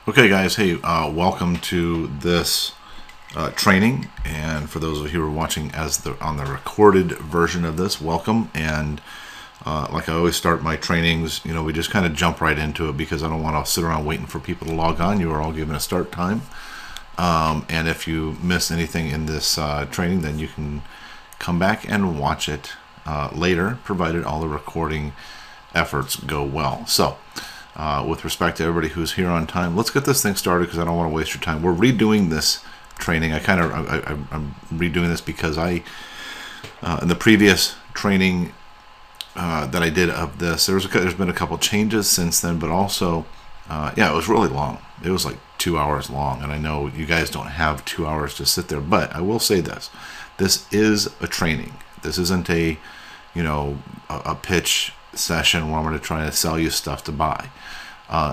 Okay, guys. Hey, welcome to this training. And for those of you who are watching on the recorded version of this, welcome. And like I always start my trainings, we just kind of jump right into it because I don't want to sit around waiting for people to log on. You are all given a start time. And if you miss anything in this training, then you can come back and watch it later, provided all the recording efforts go well. So, with respect to everybody who's here on time, let's get this thing started because I don't want to waste your time. We're redoing this training. I'm redoing this because in the previous training that I did of this, there's been a couple changes since then, but also, it was really long. It was like 2 hours long, and I know you guys don't have 2 hours to sit there, but I will say this. This is a training. This isn't a pitch session where I'm going to try to sell you stuff to buy.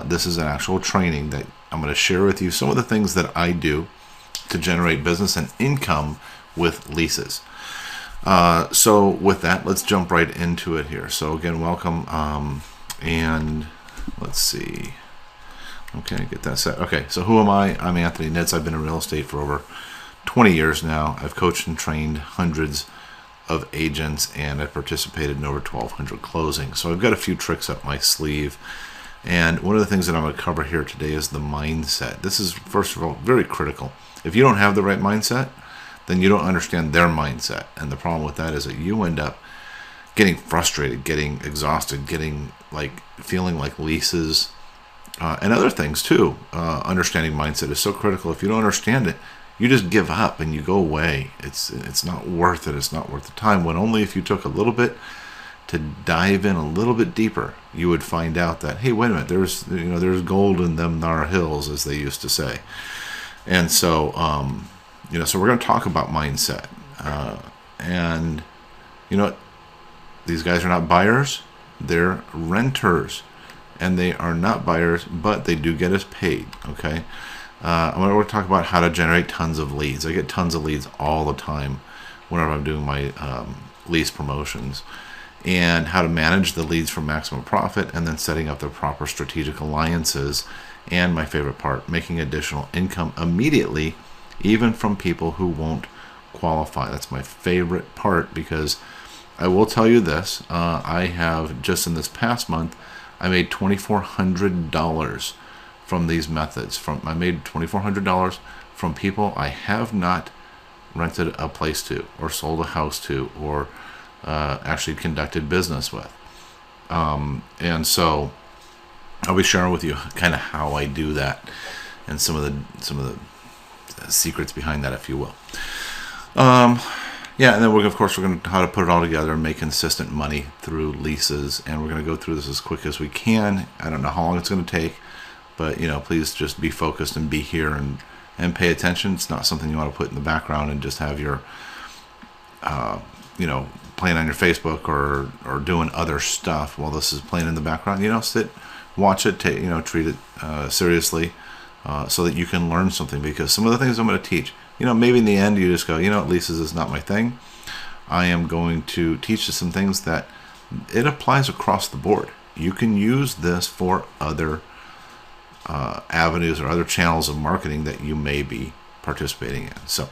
This is an actual training that I'm going to share with you some of the things that I do to generate business and income with leases. So with that, let's jump right into it here. So again, welcome. And let's see. Okay, get that set. Okay, so who am I? I'm Anthony Nitz. I've been in real estate for over 20 years now. I've coached and trained hundreds of agents, and I've participated in over 1,200 closings. So I've got a few tricks up my sleeve. And one of the things that I'm going to cover here today is the mindset. This is, first of all, very critical. If you don't have the right mindset, then you don't understand their mindset. And the problem with that is that you end up getting frustrated, getting exhausted, feeling like leases, and other things too. Understanding mindset is so critical. If you don't understand it, you just give up and you go away. It's not worth it. It's not worth the time. When only if you took a little bit to dive in a little bit deeper, you would find out that, hey, wait a minute, there's gold in them thar hills, as they used to say. And so, so we're going to talk about mindset. And you know what? These guys are not buyers. They're renters. And they are not buyers, but they do get us paid, okay? I'm going to talk about how to generate tons of leads. I get tons of leads all the time whenever I'm doing my lease promotions, and how to manage the leads for maximum profit, and then setting up the proper strategic alliances, and my favorite part, making additional income immediately, even from people who won't qualify. That's my favorite part, because I will tell you this, I have, just in this past month, I made $2,400 from these methods. I made $2,400 from people I have not rented a place to, or sold a house to, or actually conducted business with. And so I'll be sharing with you kind of how I do that, and some of the secrets behind that, if you will. And then we're going to how to put it all together and make consistent money through leases, and we're going to go through this as quick as we can. I don't know how long it's going to take, but please just be focused and be here and pay attention. It's not something you want to put in the background and just have your playing on your Facebook or doing other stuff while this is playing in the background. Sit, watch it, treat it seriously, so that you can learn something, because some of the things I'm going to teach, maybe in the end you just go, leases is not my thing. I am going to teach you some things that it applies across the board. You can use this for other avenues or other channels of marketing that you may be participating in. So,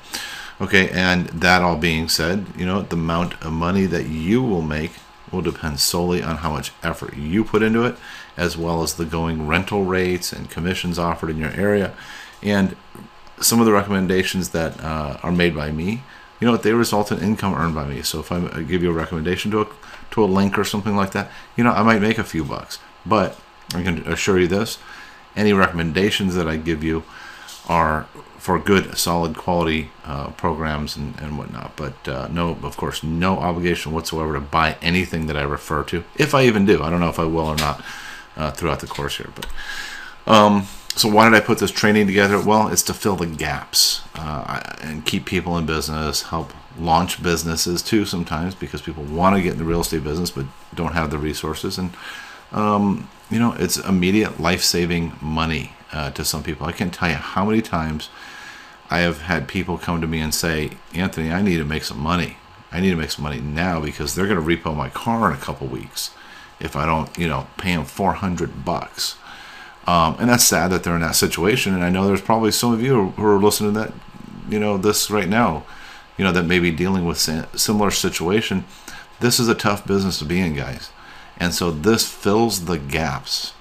okay, and that all being said, the amount of money that you will make will depend solely on how much effort you put into it, as well as the going rental rates and commissions offered in your area. And some of the recommendations that are made by me, they result in income earned by me. So if I give you a recommendation to a link or something like that, I might make a few bucks. But I can assure you this, any recommendations that I give you are for good, solid quality programs and whatnot. But of course, no obligation whatsoever to buy anything that I refer to, if I even do. I don't know if I will or not throughout the course here. But so why did I put this training together? Well, it's to fill the gaps and keep people in business, help launch businesses too sometimes, because people want to get in the real estate business but don't have the resources. And it's immediate life-saving money to some people. I can't tell you how many times I have had people come to me and say, Anthony, I need to make some money. I need to make some money now because they're going to repo my car in a couple weeks if I don't, pay them $400. And that's sad that they're in that situation. And I know there's probably some of you who are listening to that, this right now, that may be dealing with similar situation. This is a tough business to be in, guys. And so this fills the gaps.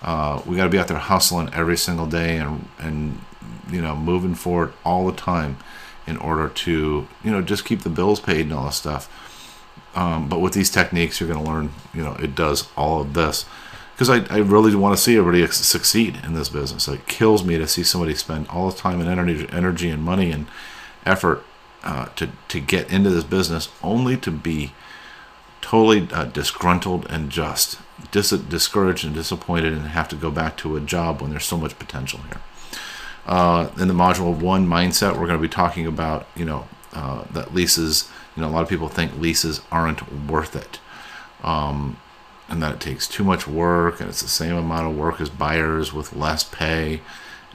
We got to be out there hustling every single day and moving forward all the time in order to, just keep the bills paid and all this stuff. But with these techniques, you're going to learn, it does all of this. Because I really want to see everybody succeed in this business. It kills me to see somebody spend all the time and energy and money and effort to get into this business, only to be totally disgruntled and just discouraged and disappointed and have to go back to a job when there's so much potential here. In the module 1, mindset, we're going to be talking about that leases. A lot of people think leases aren't worth it. And that it takes too much work, and it's the same amount of work as buyers with less pay,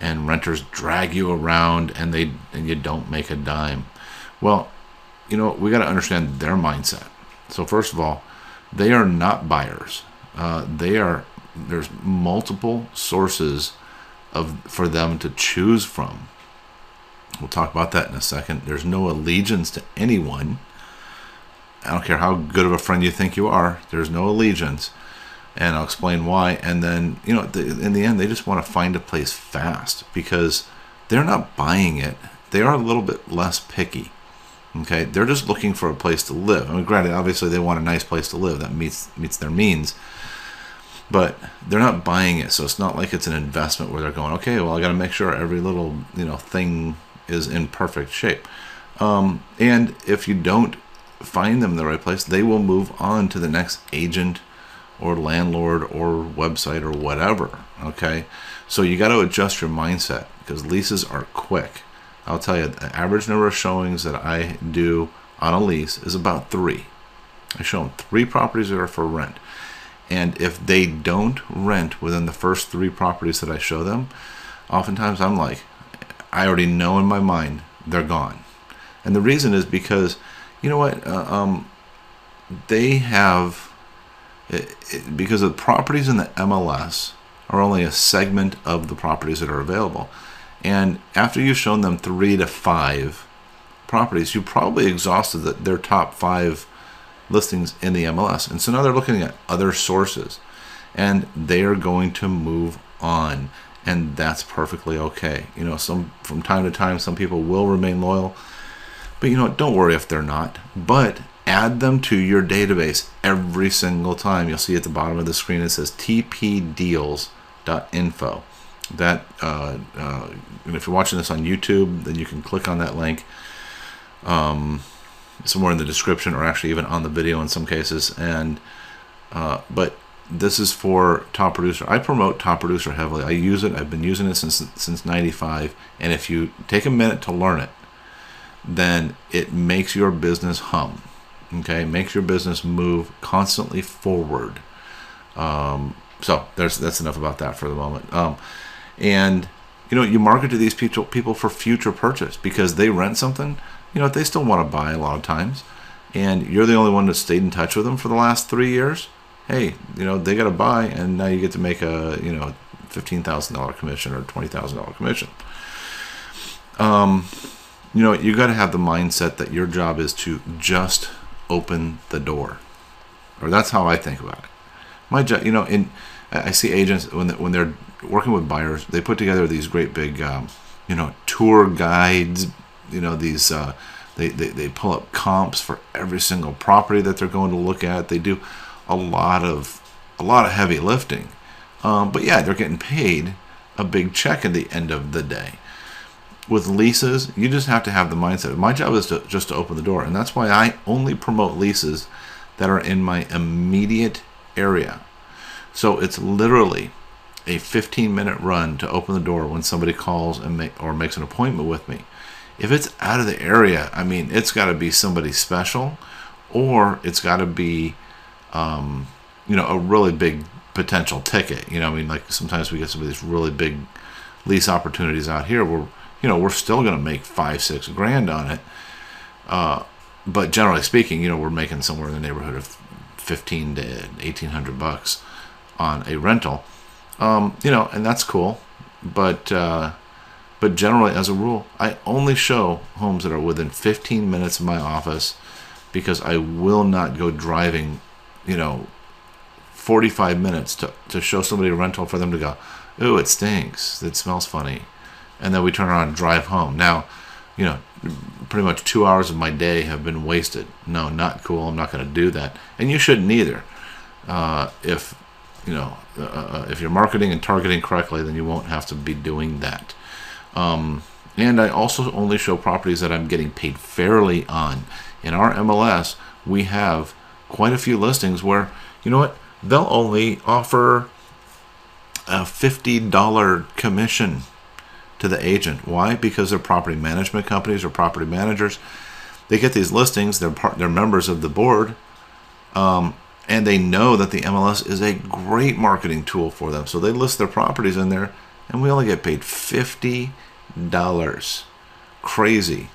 and renters drag you around and you don't make a dime. Well, we got to understand their mindset. So first of all, they are not buyers. There's multiple sources for them to choose from. We'll talk about that in a second. There's no allegiance to anyone. I don't care how good of a friend you think you are. There's no allegiance, and I'll explain why. And then, in the end, they just want to find a place fast because they're not buying it. They are a little bit less picky. Okay, they're just looking for a place to live. I mean, granted, obviously they want a nice place to live that meets their means, but they're not buying it. So it's not like it's an investment where they're going, okay, well, I got to make sure every little thing is in perfect shape. And if you don't find them in the right place, they will move on to the next agent or landlord or website or whatever. Okay, so you got to adjust your mindset because leases are quick. I'll tell you, the average number of showings that I do on a lease is about 3. I show them 3 properties that are for rent, and if they don't rent within the first 3 properties that I show them, oftentimes I'm like, I already know in my mind they're gone. And the reason is because they have, because the properties in the MLS are only a segment of the properties that are available. And after you've shown them 3 to 5 properties, you probably exhausted their top 5 listings in the MLS. And so now they're looking at other sources, and they are going to move on. And that's perfectly okay. From time to time, some people will remain loyal. But don't worry if they're not. But add them to your database every single time. You'll see at the bottom of the screen it says tpdeals.info. That and if you're watching this on YouTube, then you can click on that link somewhere in the description, or actually even on the video in some cases. And but this is for Top Producer. I promote Top Producer heavily. I use it. I've been using it since '95. And if you take a minute to learn it, then it makes your business hum. Okay, makes your business move constantly forward. So that's enough about that for the moment. And you market to these people for future purchase because they rent something. They still want to buy a lot of times, and you're the only one that stayed in touch with them for the last 3 years. Hey, they got to buy, and now you get to make a $15,000 commission or $20,000 commission. You got to have the mindset that your job is to just open the door, or that's how I think about it. My job, I see agents when they're working with buyers, they put together these great big, tour guides. These they pull up comps for every single property that they're going to look at. They do a lot of heavy lifting, but yeah, they're getting paid a big check at the end of the day. With leases, you just have to have the mindset. My job is just to open the door, and that's why I only promote leases that are in my immediate area. So it's literally a 15-minute run to open the door when somebody calls and or makes an appointment with me. If it's out of the area, I mean, it's got to be somebody special, or it's got to be, a really big potential ticket. Like sometimes we get some of these really big lease opportunities out here where, we're still going to make $5-6 grand on it. But generally speaking, we're making somewhere in the neighborhood of $1,500 to $1,800 on a rental. And that's cool. But generally, as a rule, I only show homes that are within 15 minutes of my office, because I will not go driving, 45 minutes to show somebody a rental for them to go, ooh, it stinks, it smells funny, and then we turn around and drive home. Now, pretty much 2 hours of my day have been wasted. No, not cool. I'm not going to do that, and you shouldn't either. If you're marketing and targeting correctly, then you won't have to be doing that. And I also only show properties that I'm getting paid fairly on. In our MLS, we have quite a few listings where, they'll only offer a $50 commission to the agent. Why? Because they're property management companies or property managers. They get these listings, they're members of the board, and they know that the MLS is a great marketing tool for them. So they list their properties in there, and we only get paid $50. Crazy.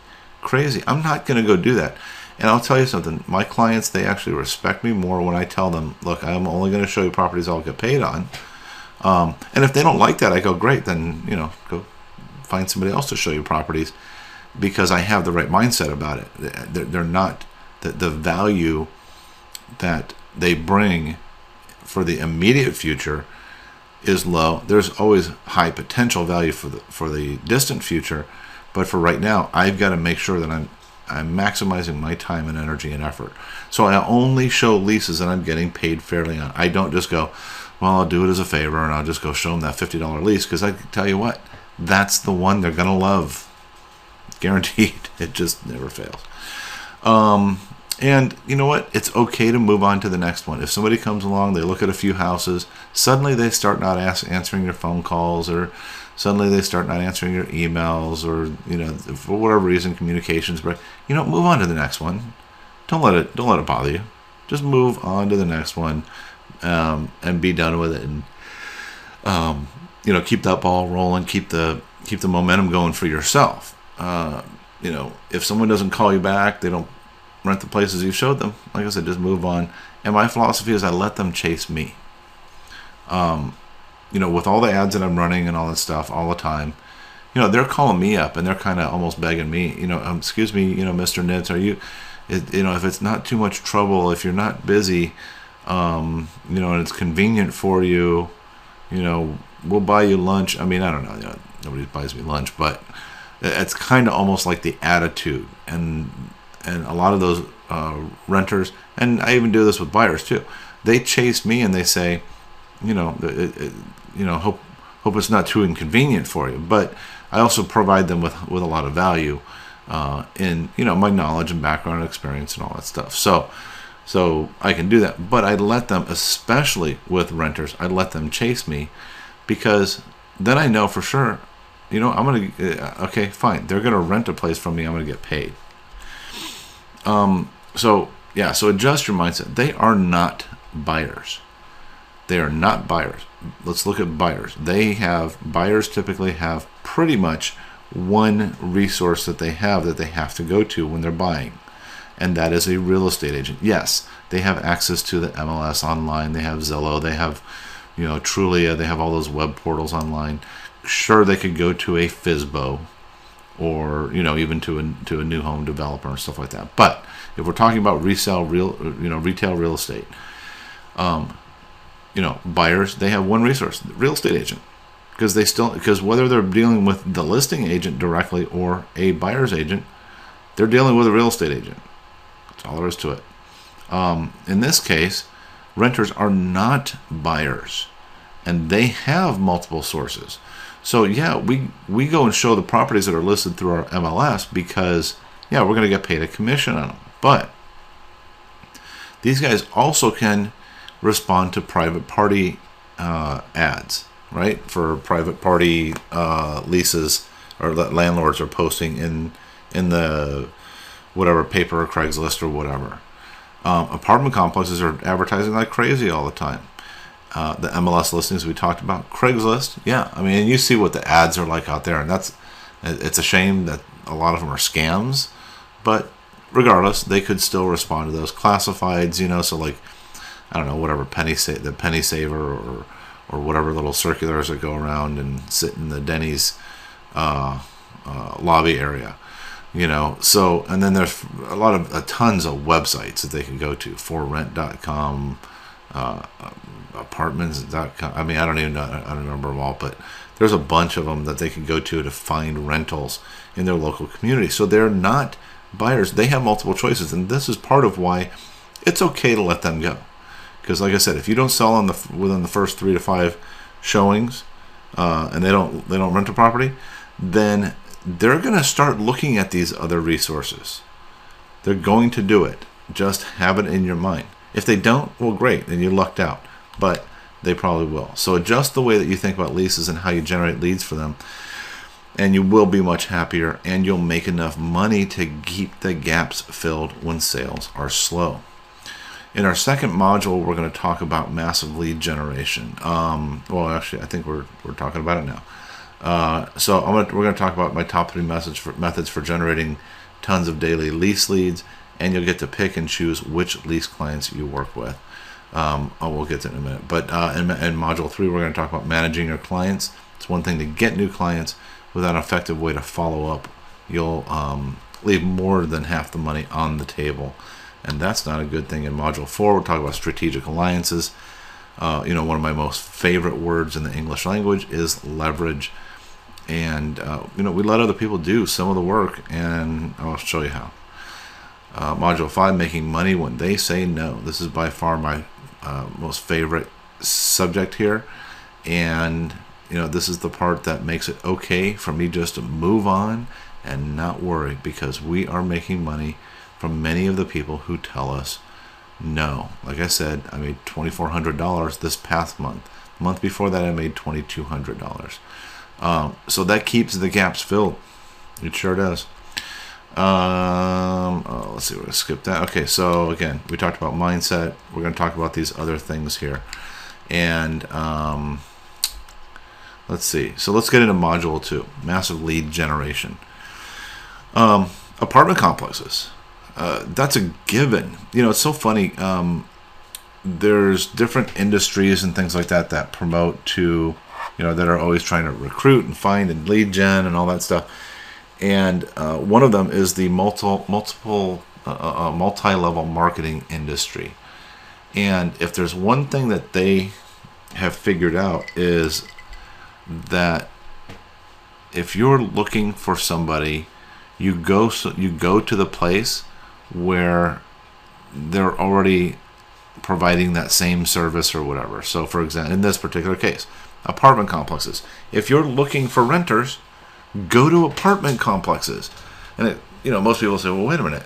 I'm not going to go do that. And I'll tell you something, my clients, they actually respect me more when I tell them, look, I'm only going to show you properties I'll get paid on. And if they don't like that, I go, great, then, go find somebody else to show you properties, because I have the right mindset about it. They're not, the value that they bring for the immediate future is low. There's always high potential value for the distant future, but for right now, I've got to make sure that I'm maximizing my time and energy and effort. So I only show leases that I'm getting paid fairly on. I don't just go, well, I'll do it as a favor and I'll just go show them that $50 lease, because I tell you what, that's the one they're going to love. Guaranteed. It just never fails. And you know what? It's okay to move on to the next one. If somebody comes along, they look at a few houses, suddenly they start not answering your phone calls, or suddenly they start not answering your emails, or for whatever reason, communications break. Move on to the next one. Don't let it bother you. Just move on to the next one, and be done with it. And keep that ball rolling. Keep the momentum going for yourself. If someone doesn't call you back, they don't rent the places you showed them, like I said, just move on. And my philosophy is I let them chase me. With all the ads that I'm running and all that stuff all the time, they're calling me up and they're kind of almost begging me, excuse me, Mr. Nitz, are you, if it's not too much trouble, if you're not busy, and it's convenient for you, we'll buy you lunch. I mean, I don't know, nobody buys me lunch, but it's kind of almost like the attitude. And a lot of those renters, and I even do this with buyers too, they chase me and they say, hope it's not too inconvenient for you. But I also provide them with a lot of value in my knowledge and background and experience and all that stuff. So I can do that. But I let them, especially with renters, I let them chase me, because then I know for sure, I'm going to, okay, fine, they're going to rent a place from me, I'm going to get paid. So adjust your mindset. They are not buyers. They are not buyers. Let's look at buyers. Buyers typically have pretty much one resource that they have to go to when they're buying, and that is a real estate agent. Yes, they have access to the MLS online. They have Zillow. They have, Trulia. They have all those web portals online. Sure, they could go to a FSBO, or even to a new home developer and stuff like that. But if we're talking about retail real estate, buyers, they have one resource, the real estate agent, because whether they're dealing with the listing agent directly or a buyer's agent, they're dealing with a real estate agent. That's all there is to it. In this case, renters are not buyers, and they have multiple sources. So yeah, we go and show the properties that are listed through our MLS because, we're going to get paid a commission on them. But these guys also can respond to private party ads, right? For private party leases, or that landlords are posting in the whatever paper or Craigslist or whatever. Apartment complexes are advertising like crazy all the time. The MLS listings we talked about, Craigslist, and you see what the ads are like out there, and it's a shame that a lot of them are scams, but regardless, they could still respond to those classifieds, so like, I don't know, whatever, the Penny Saver or whatever little circulars that go around and sit in the Denny's lobby area. So, and then there's a lot of tons of websites that they can go to, forrent.com, apartments.com. I mean, I don't even know, I don't remember them all, but there's a bunch of them that they can go to find rentals in their local community. So they're not buyers. They have multiple choices, and this is part of why it's okay to let them go. Because, like I said, if you don't sell within the first 3 to 5 showings, and they don't rent a property, then they're going to start looking at these other resources. They're going to do it. Just have it in your mind. If they don't, well, great, then you lucked out. But they probably will. So adjust the way that you think about leases and how you generate leads for them, and you will be much happier, and you'll make enough money to keep the gaps filled when sales are slow. In our second module, we're going to talk about massive lead generation. Well, actually, I think we're talking about it now. So we're going to talk about my top 3 methods for generating tons of daily lease leads, and you'll get to pick and choose which lease clients you work with. We'll get to it in a minute. But in module 3, we're going to talk about managing your clients. It's one thing to get new clients. Without an effective way to follow up, you'll leave more than half the money on the table, and that's not a good thing. In module 4, we'll talk about strategic alliances. One of my most favorite words in the English language is leverage. And we let other people do some of the work, and I'll show you how. Module 5, making money when they say no. This is by far my most favorite subject here, and this is the part that makes it okay for me just to move on and not worry, because we are making money from many of the people who tell us no. Like I said, I made $2,400 this past month. The month before that, I made $2,200. So that keeps the gaps filled. It sure does. Let's see, we're going to skip that. Okay, so again, we talked about mindset. We're going to talk about these other things here. And let's see. So let's get into module 2, massive lead generation. Apartment complexes. That's a given. It's so funny. There's different industries and things like that promote to, that are always trying to recruit and find and lead gen and all that stuff. And one of them is the multi-level marketing industry. And if there's one thing that they have figured out, is that if you're looking for somebody, you go to the place where they're already providing that same service or whatever. So, for example, in this particular case, apartment complexes. If you're looking for renters, go to apartment complexes. And most people say, well, wait a minute.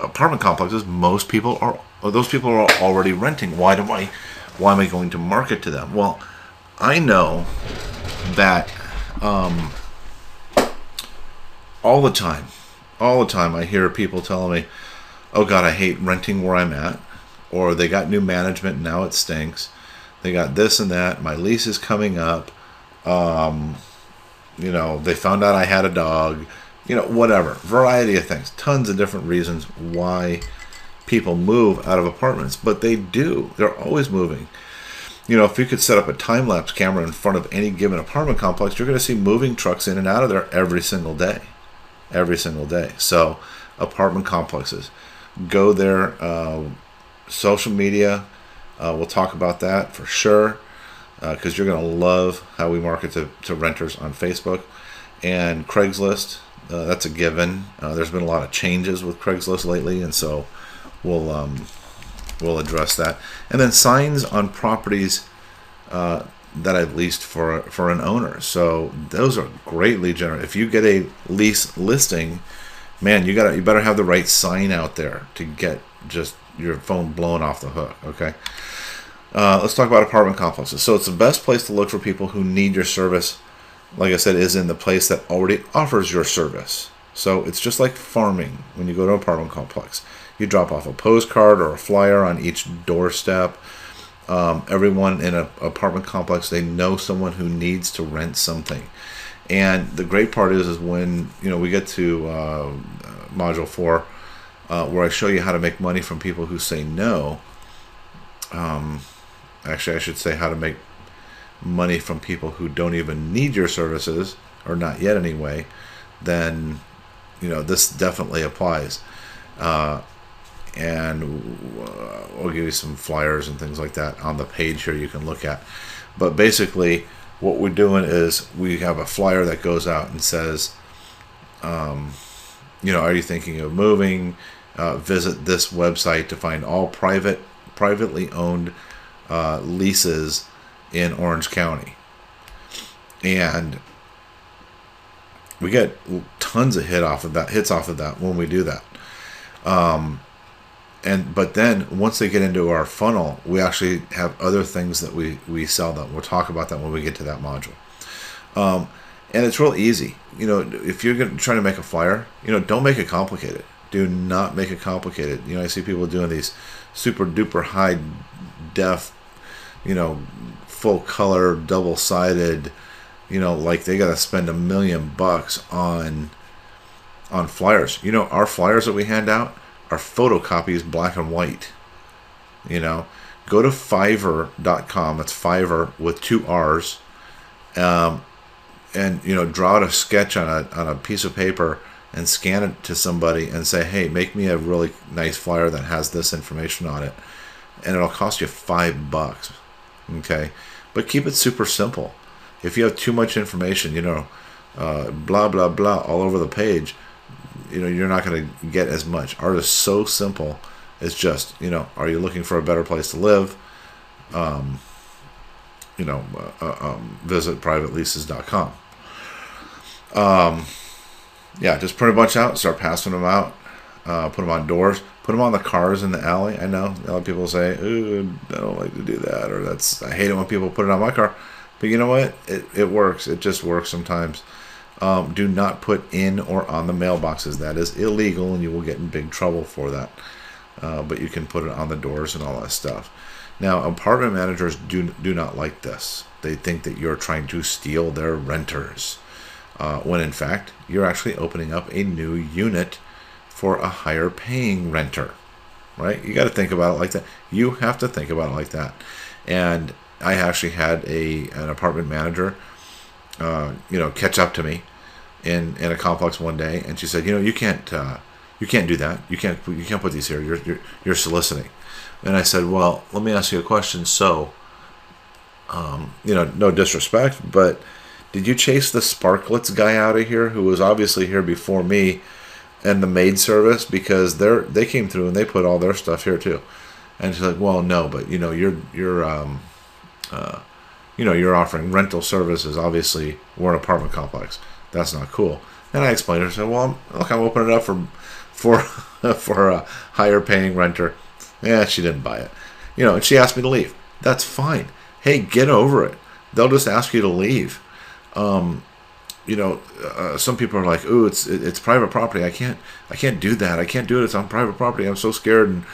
Apartment complexes, those people are already renting. Why am I going to market to them? Well, I know that all the time I hear people telling me, oh God, I hate renting where I'm at, or they got new management and now it stinks. They got this and that. My lease is coming up. They found out I had a dog. Whatever. Variety of things. Tons of different reasons why people move out of apartments. But they do. They're always moving. If you could set up a time-lapse camera in front of any given apartment complex, you're going to see moving trucks in and out of there every single day. Every single day. So, apartment complexes. Go there. Social media. We'll talk about that for sure, because you're going to love how we market to renters on Facebook. And Craigslist, that's a given. There's been a lot of changes with Craigslist lately, and so we'll address that. And then signs on properties that I've leased for an owner. So those are great lead generators. If you get a lease listing, man, you better have the right sign out there to get just your phone blown off the hook. Okay. Let's talk about apartment complexes. So it's the best place to look for people who need your service. Like I said, is in the place that already offers your service. So it's just like farming. When you go to an apartment complex, you drop off a postcard or a flyer on each doorstep. Everyone in an apartment complex, they know someone who needs to rent something. And the great part is when we get to module 4, where I show you how to make money from people who say no. Actually, I should say how to make money from people who don't even need your services, or not yet anyway, then this definitely applies. And we'll give you some flyers and things like that on the page here you can look at. But basically, what we're doing is we have a flyer that goes out and says, are you thinking of moving? Visit this website to find all privately owned leases in Orange County. And we get tons of hits off of that when we do that. But then once they get into our funnel, we actually have other things that we sell them. We'll talk about that when we get to that module. And it's real easy. If you're trying to make a flyer, don't make it complicated. Do not make it complicated. I see people doing these super duper high def, full color, double sided, like they got to spend $1 million on flyers. Our flyers that we hand out are photocopies, black and white. Go to Fiverr.com. It's Fiverr with 2 R's. And draw out a sketch on a piece of paper and scan it to somebody and say, hey, make me a really nice flyer that has this information on it, and it'll cost you $5. Okay, but keep it super simple. If you have too much information, blah blah blah all over the page, you're not going to get as much. Ours is so simple. It's just, are you looking for a better place to live? Visit privateleases.com. Just print a bunch out, start passing them out, put them on doors, put them on the cars in the alley. I know a lot of people say, "Ooh, I don't like to do that," or I hate it when people put it on my car. But you know what? It works. It just works sometimes. Do not put in or on the mailboxes. That is illegal, and you will get in big trouble for that. But you can put it on the doors and all that stuff. Now, apartment managers do not like this. They think that you're trying to steal their renters, when in fact you're actually opening up a new unit for a higher paying renter. Right? You got to think about it like that. You have to think about it like that. And I actually had an apartment manager, catch up to me in a complex one day, and she said, you can't do that. You can't put these here. You're soliciting. And I said, well, let me ask you a question. So, no disrespect, but did you chase the Sparklets guy out of here, who was obviously here before me, and the maid service, because they came through and they put all their stuff here too? And she's like, well, no, but you're offering rental services. Obviously, we're an apartment complex. That's not cool. And I explained to her, I said, well, look, I'm opening it up for a higher paying renter. Yeah, she didn't buy it. And she asked me to leave. That's fine. Hey, get over it. They'll just ask you to leave. Some people are like, "Ooh, it's private property. I can't do that. I can't do it. It's on private property. I'm so scared. And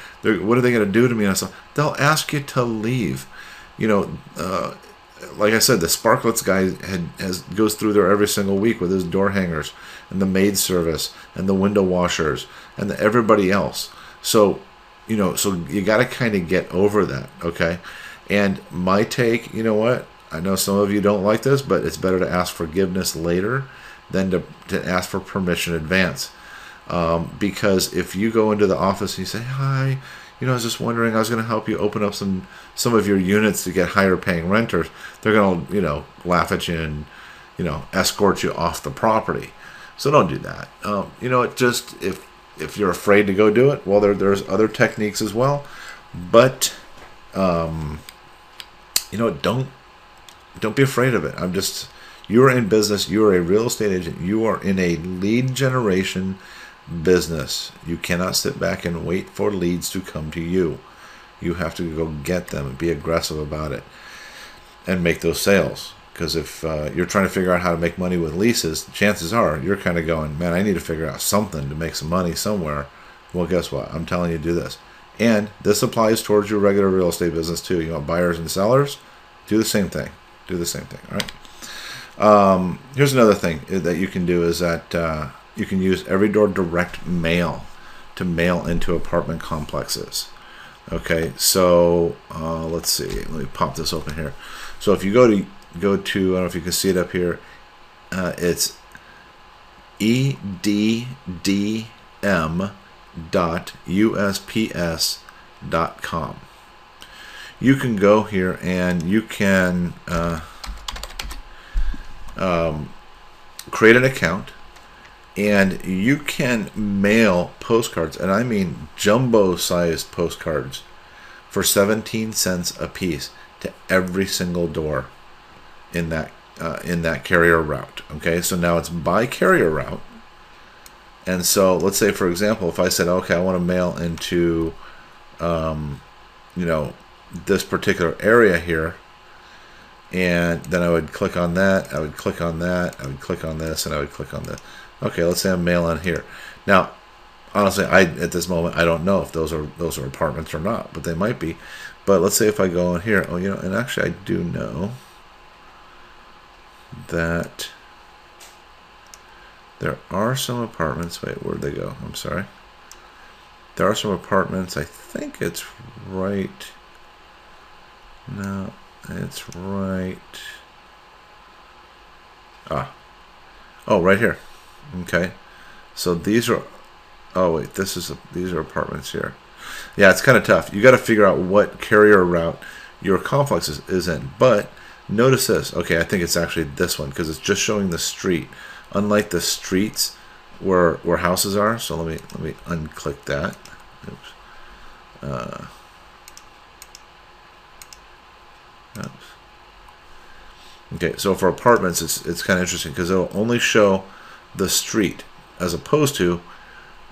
what are they going to do to me?" And I said, they'll ask you to leave. Like I said, the Sparklets guy goes through there every single week with his door hangers and the maid service and the window washers and everybody else. So you got to kind of get over that, okay? And my take, what? I know some of you don't like this, but it's better to ask forgiveness later than to ask for permission in advance. Because if you go into the office and you say, hi, I was just wondering, I was going to help you open up some of your units to get higher paying renters, they're going to, laugh at you and, escort you off the property. So don't do that. If you're afraid to go do it, well, there's other techniques as well. But, don't be afraid of it. You're in business. You're a real estate agent. You are in a lead generation business. You cannot sit back and wait for leads to come to you. You have to go get them and be aggressive about it and make those sales. Because if you're trying to figure out how to make money with leases, chances are you're kind of going, man, I need to figure out something to make some money somewhere. Well, guess what? I'm telling you to do this. And this applies towards your regular real estate business too. You want buyers and sellers? Do the same thing. All right. Here's another thing that you can do is that you can use Every Door direct mail to mail into apartment complexes. Okay, so let's see. Let me pop this open here. So if you go to go to, I don't know if you can see it up here, it's eddm.usps.com. You can go here and you can create an account, and you can mail postcards, and I mean jumbo-sized postcards, for 17 cents a piece to every single door in that carrier route. Okay, so now it's by carrier route, and so let's say, for example, if I said, okay, I want to mail into, this particular area here, and then I would click on that, I would click on that, I would click on this, and I would click on this. Okay, let's say I'm mailing here. Now, honestly, at this moment I don't know if those are apartments or not, but they might be. But let's say if I go in here, and actually I do know that there are some apartments. Wait, where'd they go? I'm sorry. There are some apartments. I think it's right. No, it's right. Oh, right here. Okay, so these are. Oh wait, these are apartments here. Yeah, it's kind of tough. You got to figure out what carrier route your complex is in. But notice this. Okay, I think it's actually this one because it's just showing the street, unlike the streets where houses are. So let me unclick that. Oops. Okay, so for apartments, it's kind of interesting because it'll only show the street as opposed to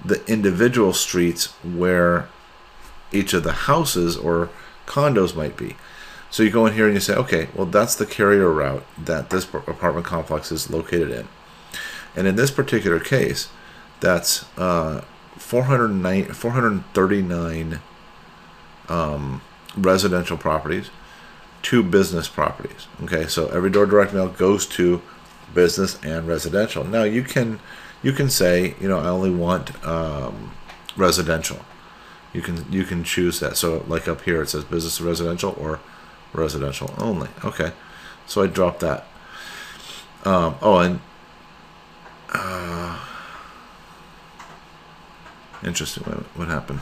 the individual streets where each of the houses or condos might be. So you go in here and you say, okay, well, that's the carrier route that this apartment complex is located in. And in this particular case, that's 439 residential properties, 2 business properties. Okay, so every door direct mail goes to business and residential. Now you can say, I only want residential. You can choose that. So like up here it says business and residential or residential only. Okay, so I dropped that. Interesting. What happened?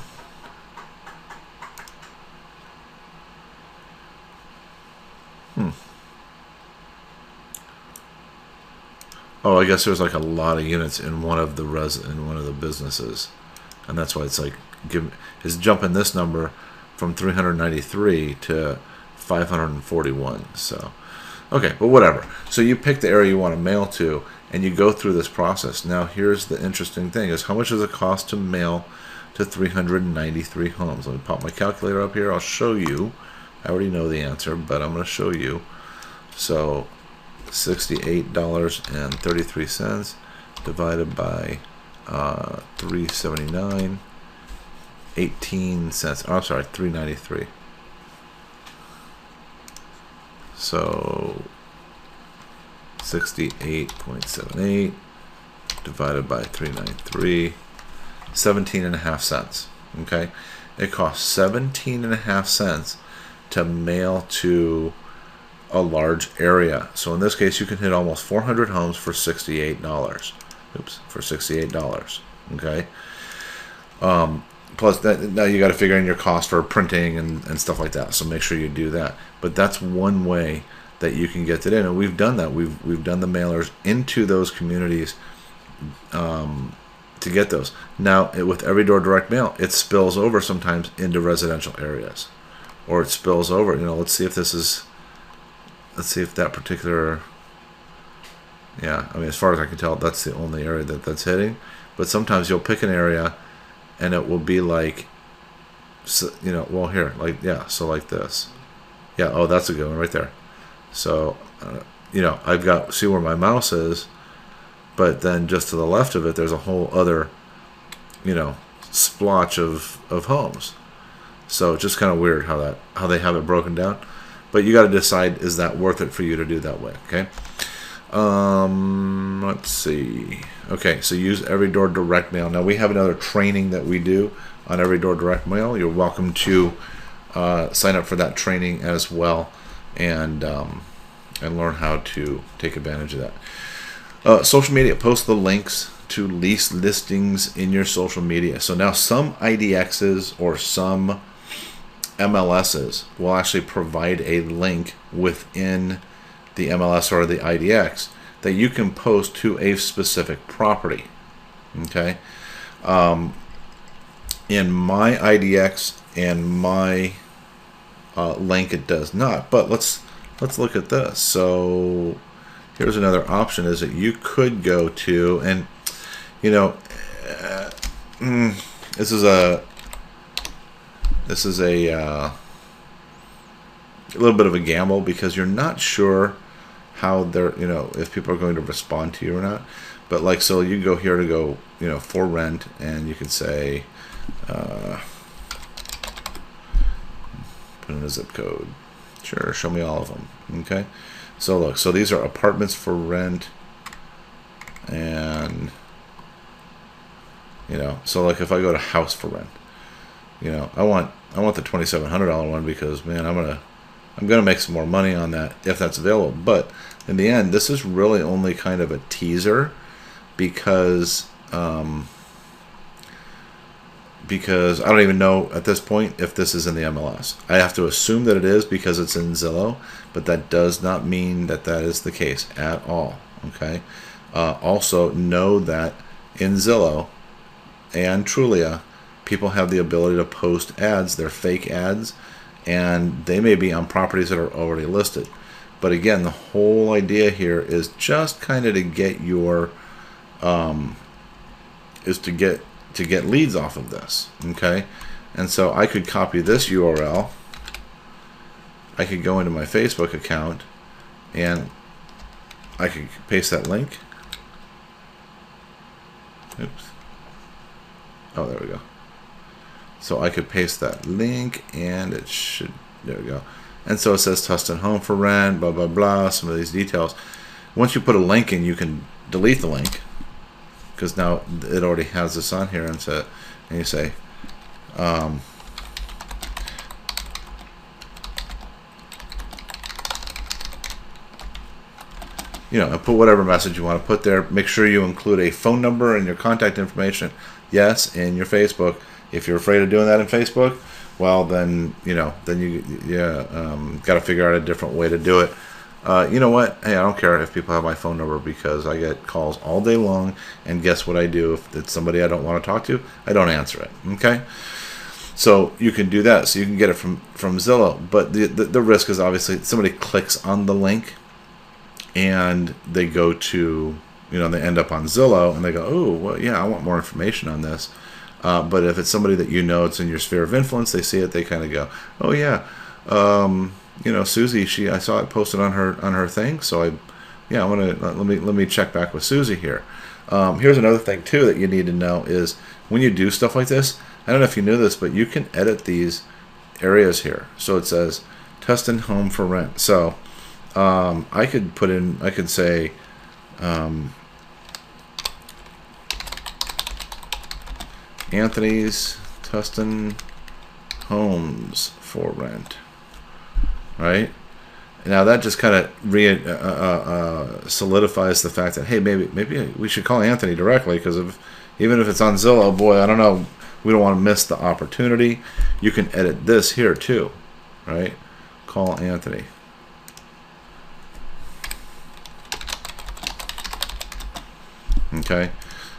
Oh, I guess there's like a lot of units in one of the businesses, and that's why it's like it's jumping this number from 393 to 541. So, okay, but whatever. So you pick the area you want to mail to, and you go through this process. Now, here's the interesting thing: is how much does it cost to mail to 393 homes? Let me pop my calculator up here. I'll show you. I already know the answer, but I'm going to show you. So $68.33 divided by 379, 18 cents. Oh, I'm sorry, 393. So 68.78 divided by 393, 17.5 cents. Okay, it costs 17.5 cents to mail to a large area. So in this case, you can hit almost 400 homes for $68. Oops, for $68. Okay. Plus that, now you got to figure in your cost for printing and stuff like that. So make sure you do that. But that's one way that you can get it in, and we've done that. We've done the mailers into those communities to get those. Now with every door direct mail, it spills over sometimes into residential areas, or it spills over. Let's see if this is. Let's see if that particular. Yeah, I mean, as far as I can tell, that's the only area that's hitting. But sometimes you'll pick an area, and it will be like, well, here, like, yeah, so like this. Yeah, oh, that's a good one right there. So, I've got, see where my mouse is, but then just to the left of it, there's a whole other, splotch of homes. So it's just kind of weird how they have it broken down. But you got to decide, is that worth it for you to do that way? Okay. Let's see. Okay, so use every door direct mail. Now we have another training that we do on every door direct mail. You're welcome to sign up for that training as well, and and learn how to take advantage of that. Social media, post the links to lease listings in your social media. So now some IDXs or some MLSs will actually provide a link within the MLS or the IDX that you can post to a specific property. Okay. In my IDX and my link, it does not. But let's look at this. So here's another option: is that you could go to, and you know, this is a little bit of a gamble because you're not sure how they're, if people are going to respond to you or not. But like, so you go here to go, for rent, and you could say, put in a zip code. Sure, show me all of them. Okay, so look, so these are apartments for rent, and so like if I go to house for rent, I want the $2,700 one because, man, I'm gonna make some more money on that if that's available. But in the end, this is really only kind of a teaser because I don't even know at this point if this is in the MLS. I have to assume that it is because it's in Zillow, but that does not mean that that is the case at all. Okay. Also know that in Zillow and Trulia, people have the ability to post ads. They're fake ads, and they may be on properties that are already listed. But again, the whole idea here is just kind of to get your to get leads off of this. Okay, and so I could copy this URL. I could go into my Facebook account, and I could paste that link. Oops. Oh, there we go. So I could paste that link, and it should, there we go. And so it says Tustin Home for Rent, blah, blah, blah, some of these details. Once you put a link in, you can delete the link because now it already has this on here. And so, and you say, and put whatever message you want to put there. Make sure you include a phone number and your contact information. Yes, in your Facebook. If you're afraid of doing that in Facebook, well, then you got to figure out a different way to do it. You know what? Hey, I don't care if people have my phone number because I get calls all day long, and guess what I do? If it's somebody I don't want to talk to, I don't answer it. Okay, so you can do that. So you can get it from Zillow, but the risk is obviously somebody clicks on the link, and they go to they end up on Zillow, and they go, oh, well, yeah, I want more information on this. But if it's somebody that it's in your sphere of influence, they see it, they kind of go, oh yeah, Susie, I saw it posted on her thing, so let me check back with Susie here. Here's another thing too that you need to know is when you do stuff like this, I don't know if you knew this, but you can edit these areas here. So it says Tustin Home for Rent. So I could say Anthony's Tustin Homes for Rent, right? Now that just kind of solidifies the fact that, hey, maybe we should call Anthony directly, because even if it's on Zillow, boy, I don't know, we don't want to miss the opportunity. You can edit this here too, right? Call Anthony. Okay,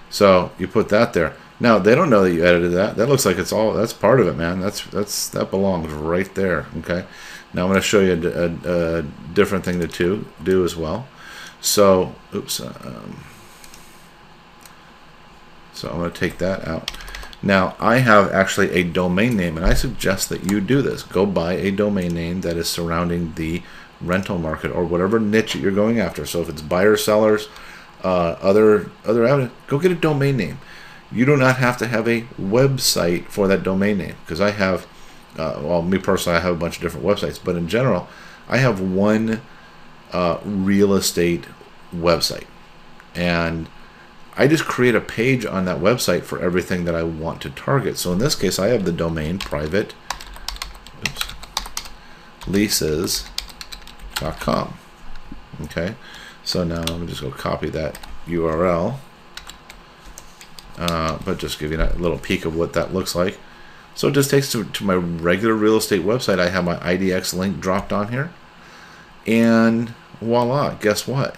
so you put that there. Now they don't know that you edited that. That looks like that's part of it, man. That belongs right there. Okay. Now I'm going to show you a different thing to do as well. So, oops. So I'm going to take that out. Now I have actually a domain name, and I suggest that you do this. Go buy a domain name that is surrounding the rental market or whatever niche that you're going after. So if it's buyers, sellers, other avenues, go get a domain name. You do not have to have a website for that domain name, because I have, me personally, I have a bunch of different websites, but in general, I have one real estate website, and I just create a page on that website for everything that I want to target. So in this case, I have the domain private leases.com. Okay, so now let me just go copy that URL, but just give you a little peek of what that looks like. So it just takes to my regular real estate website. I have my IDX link dropped on here, and voila, guess what?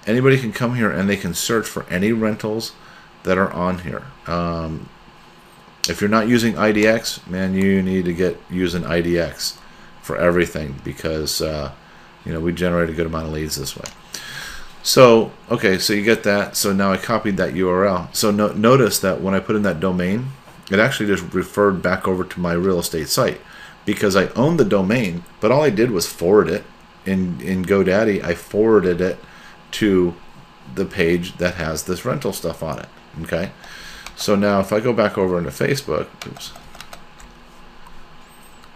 Anybody can come here and they can search for any rentals that are on here. If you're not using IDX, man, you need to get using IDX for everything, because we generate a good amount of leads this way. So, okay, so you get that. So now I copied that URL. So notice that when I put in that domain, it actually just referred back over to my real estate site, because I own the domain, but all I did was forward it. In GoDaddy, I forwarded it to the page that has this rental stuff on it. Okay, so now if I go back over into Facebook, oops,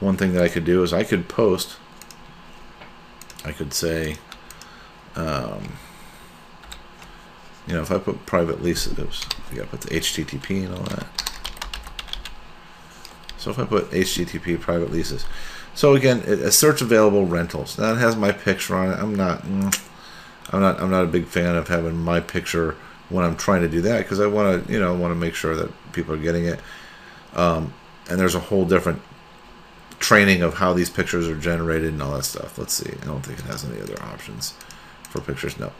one thing that I could do is I could post, I could say, if I put private leases, oops, I gotta put the HTTP and all that. So if I put HTTP private leases, so again, a search available rentals. Now it has my picture on it. I'm not a big fan of having my picture when I'm trying to do that, because I want to make sure that people are getting it. And there's a whole different training of how these pictures are generated and all that stuff. Let's see. I don't think it has any other options for pictures. No.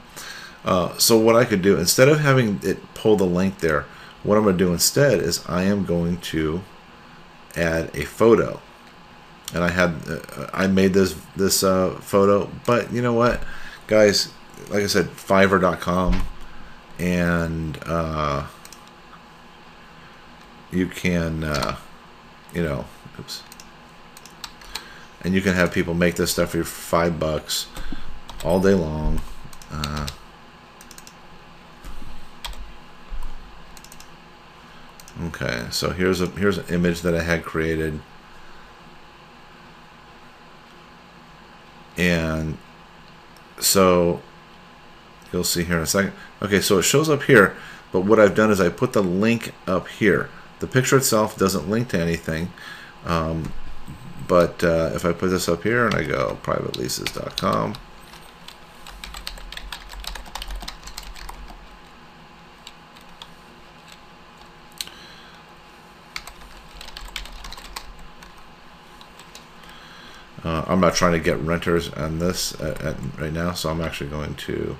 So what I could do, instead of having it pull the link there, what I'm going to do instead is I am going to add a photo. And I made this photo, but you know what, guys, like I said, Fiverr.com, and you can oops, and you can have people make this stuff for you for $5 all day long. Okay, so here's an image that I had created, and so you'll see here in a second. Okay, so it shows up here, but what I've done is I put the link up here. The picture itself doesn't link to anything, but if I put this up here and I go privateleases.com, I'm not trying to get renters on this right now, so I'm actually going to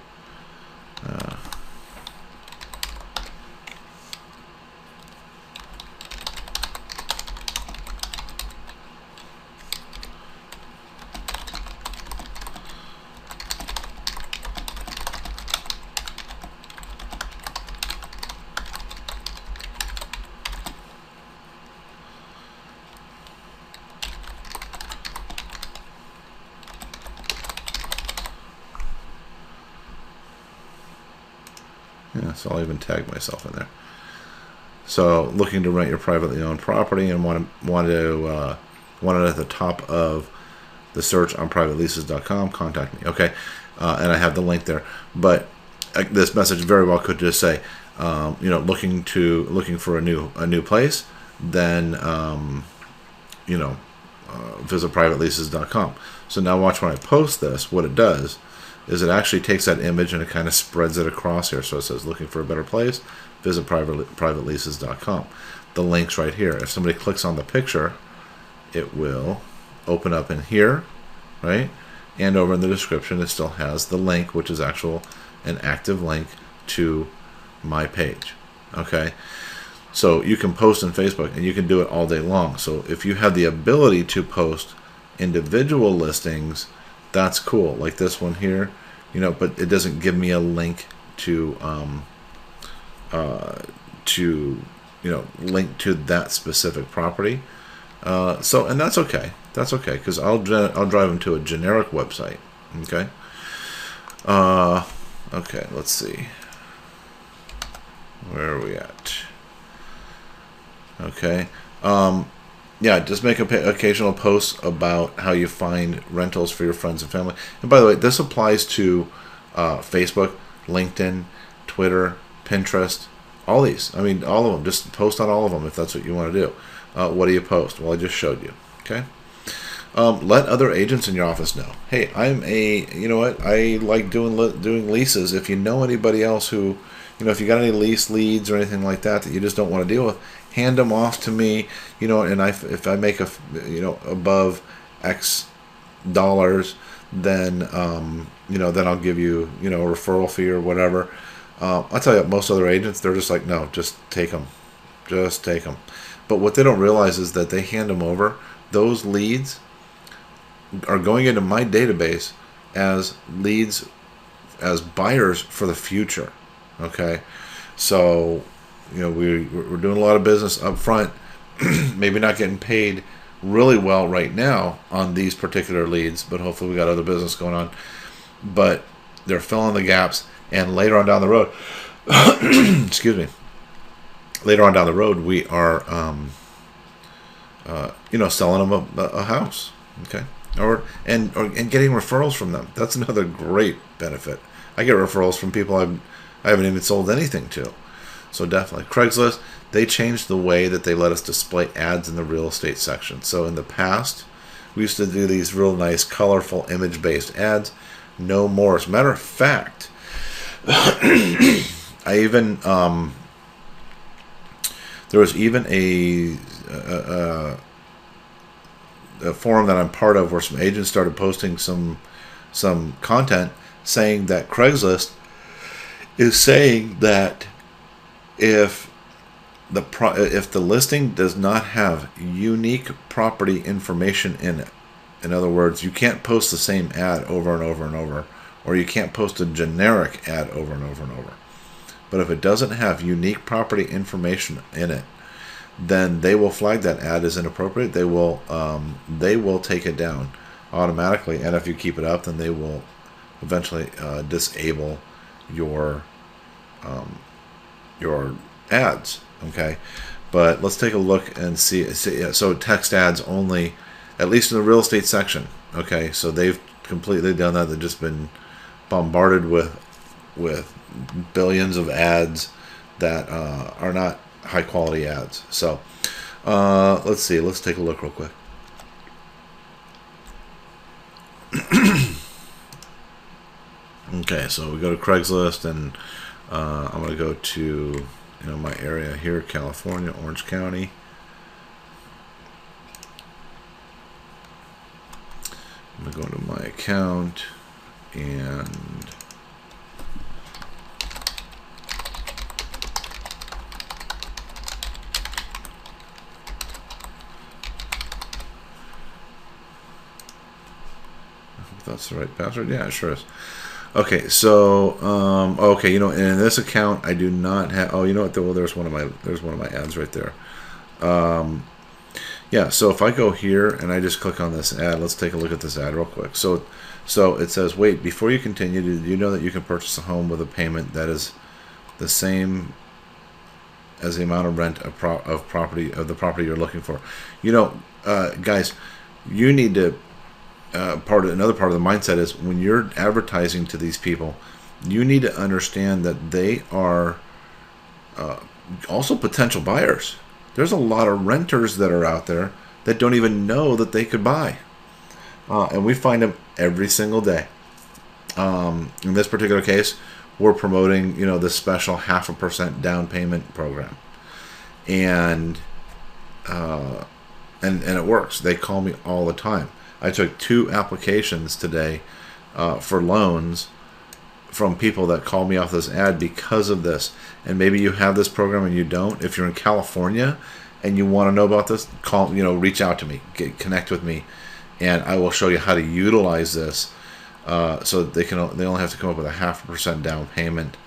so I'll even tag myself in there. So looking to rent your privately owned property and want it at the top of the search on privateleases.com, contact me. Okay, and I have the link there. But this message very well could just say, looking for a new place, then visit privateleases.com. So now watch when I post this, what it does is it actually takes that image and it kind of spreads it across here. So it says, looking for a better place, visit privateleases.com. The link's right here. If somebody clicks on the picture, it will open up in here, right? And over in the description, it still has the link, which is an active link to my page. Okay? So you can post on Facebook and you can do it all day long. So if you have the ability to post individual listings, that's cool, like this one here, but it doesn't give me a link to link to that specific property. And that's okay. That's okay, because I'll drive them to a generic website. Okay. Okay. Let's see. Where are we at? Okay. Yeah, just make occasional posts about how you find rentals for your friends and family. And by the way, this applies to Facebook, LinkedIn, Twitter, Pinterest, all these. I mean, all of them. Just post on all of them if that's what you want to do. What do you post? Well, I just showed you. Okay. Let other agents in your office know. Hey, you know what? I like doing leases. If you know anybody else who, if you got any lease leads or anything like that you just don't want to deal with, hand them off to me. And if I make above X dollars, then then I'll give you a referral fee or whatever. I'll tell you, most other agents, they're just like, no, just take them, But what they don't realize is that they hand them over. Those leads are going into my database as leads, as buyers for the future. Okay, so we're doing a lot of business up front, maybe not getting paid really well right now on these particular leads, but hopefully we got other business going on. But they're filling the gaps, and later on down the road, excuse me, later on down the road, we are selling them a house. Okay. Or getting referrals from them. That's another great benefit. I get referrals from people I haven't even sold anything to. So definitely. Craigslist, they changed the way that they let us display ads in the real estate section. So in the past, we used to do these real nice, colorful, image-based ads. No more. As a matter of fact, I even there was even a forum that I'm part of where some agents started posting some content saying that Craigslist is saying that if the listing does not have unique property information in it, in other words, you can't post the same ad over and over and over, or you can't post a generic ad over and over and over. But if it doesn't have unique property information in it, then they will flag that ad as inappropriate. They will take it down automatically, and if you keep it up, then they will eventually disable your ads. Okay, but let's take a look and see. So text ads only, at least in the real estate section. Okay, so they've completely done that. They've just been bombarded with billions of ads that are not high quality ads. So let's see. Let's take a look real quick. Okay, so we go to Craigslist, and I'm going to go to my area here, California, Orange County. I'm going to go into my account and that's the right password. Yeah, it sure is. Okay, so okay, in this account I do not have. Oh, you know what? Well, there's one of my ads right there. Yeah. So if I go here and I just click on this ad, let's take a look at this ad real quick. So it says, wait, before you continue, did you know that you can purchase a home with a payment that is the same as the amount of rent of the property you're looking for? Guys, you need to. Another part of the mindset is when you're advertising to these people, you need to understand that they are also potential buyers. There's a lot of renters that are out there that don't even know that they could buy, and we find them every single day. In this particular case, we're promoting this special 0.5% down payment program, and it works. They call me all the time. I took 2 applications today for loans from people that called me off this ad because of this. And maybe you have this program and you don't. If you're in California and you want to know about this, reach out to me, connect with me, and I will show you how to utilize this. So that they only have to come up with a 0.5% down payment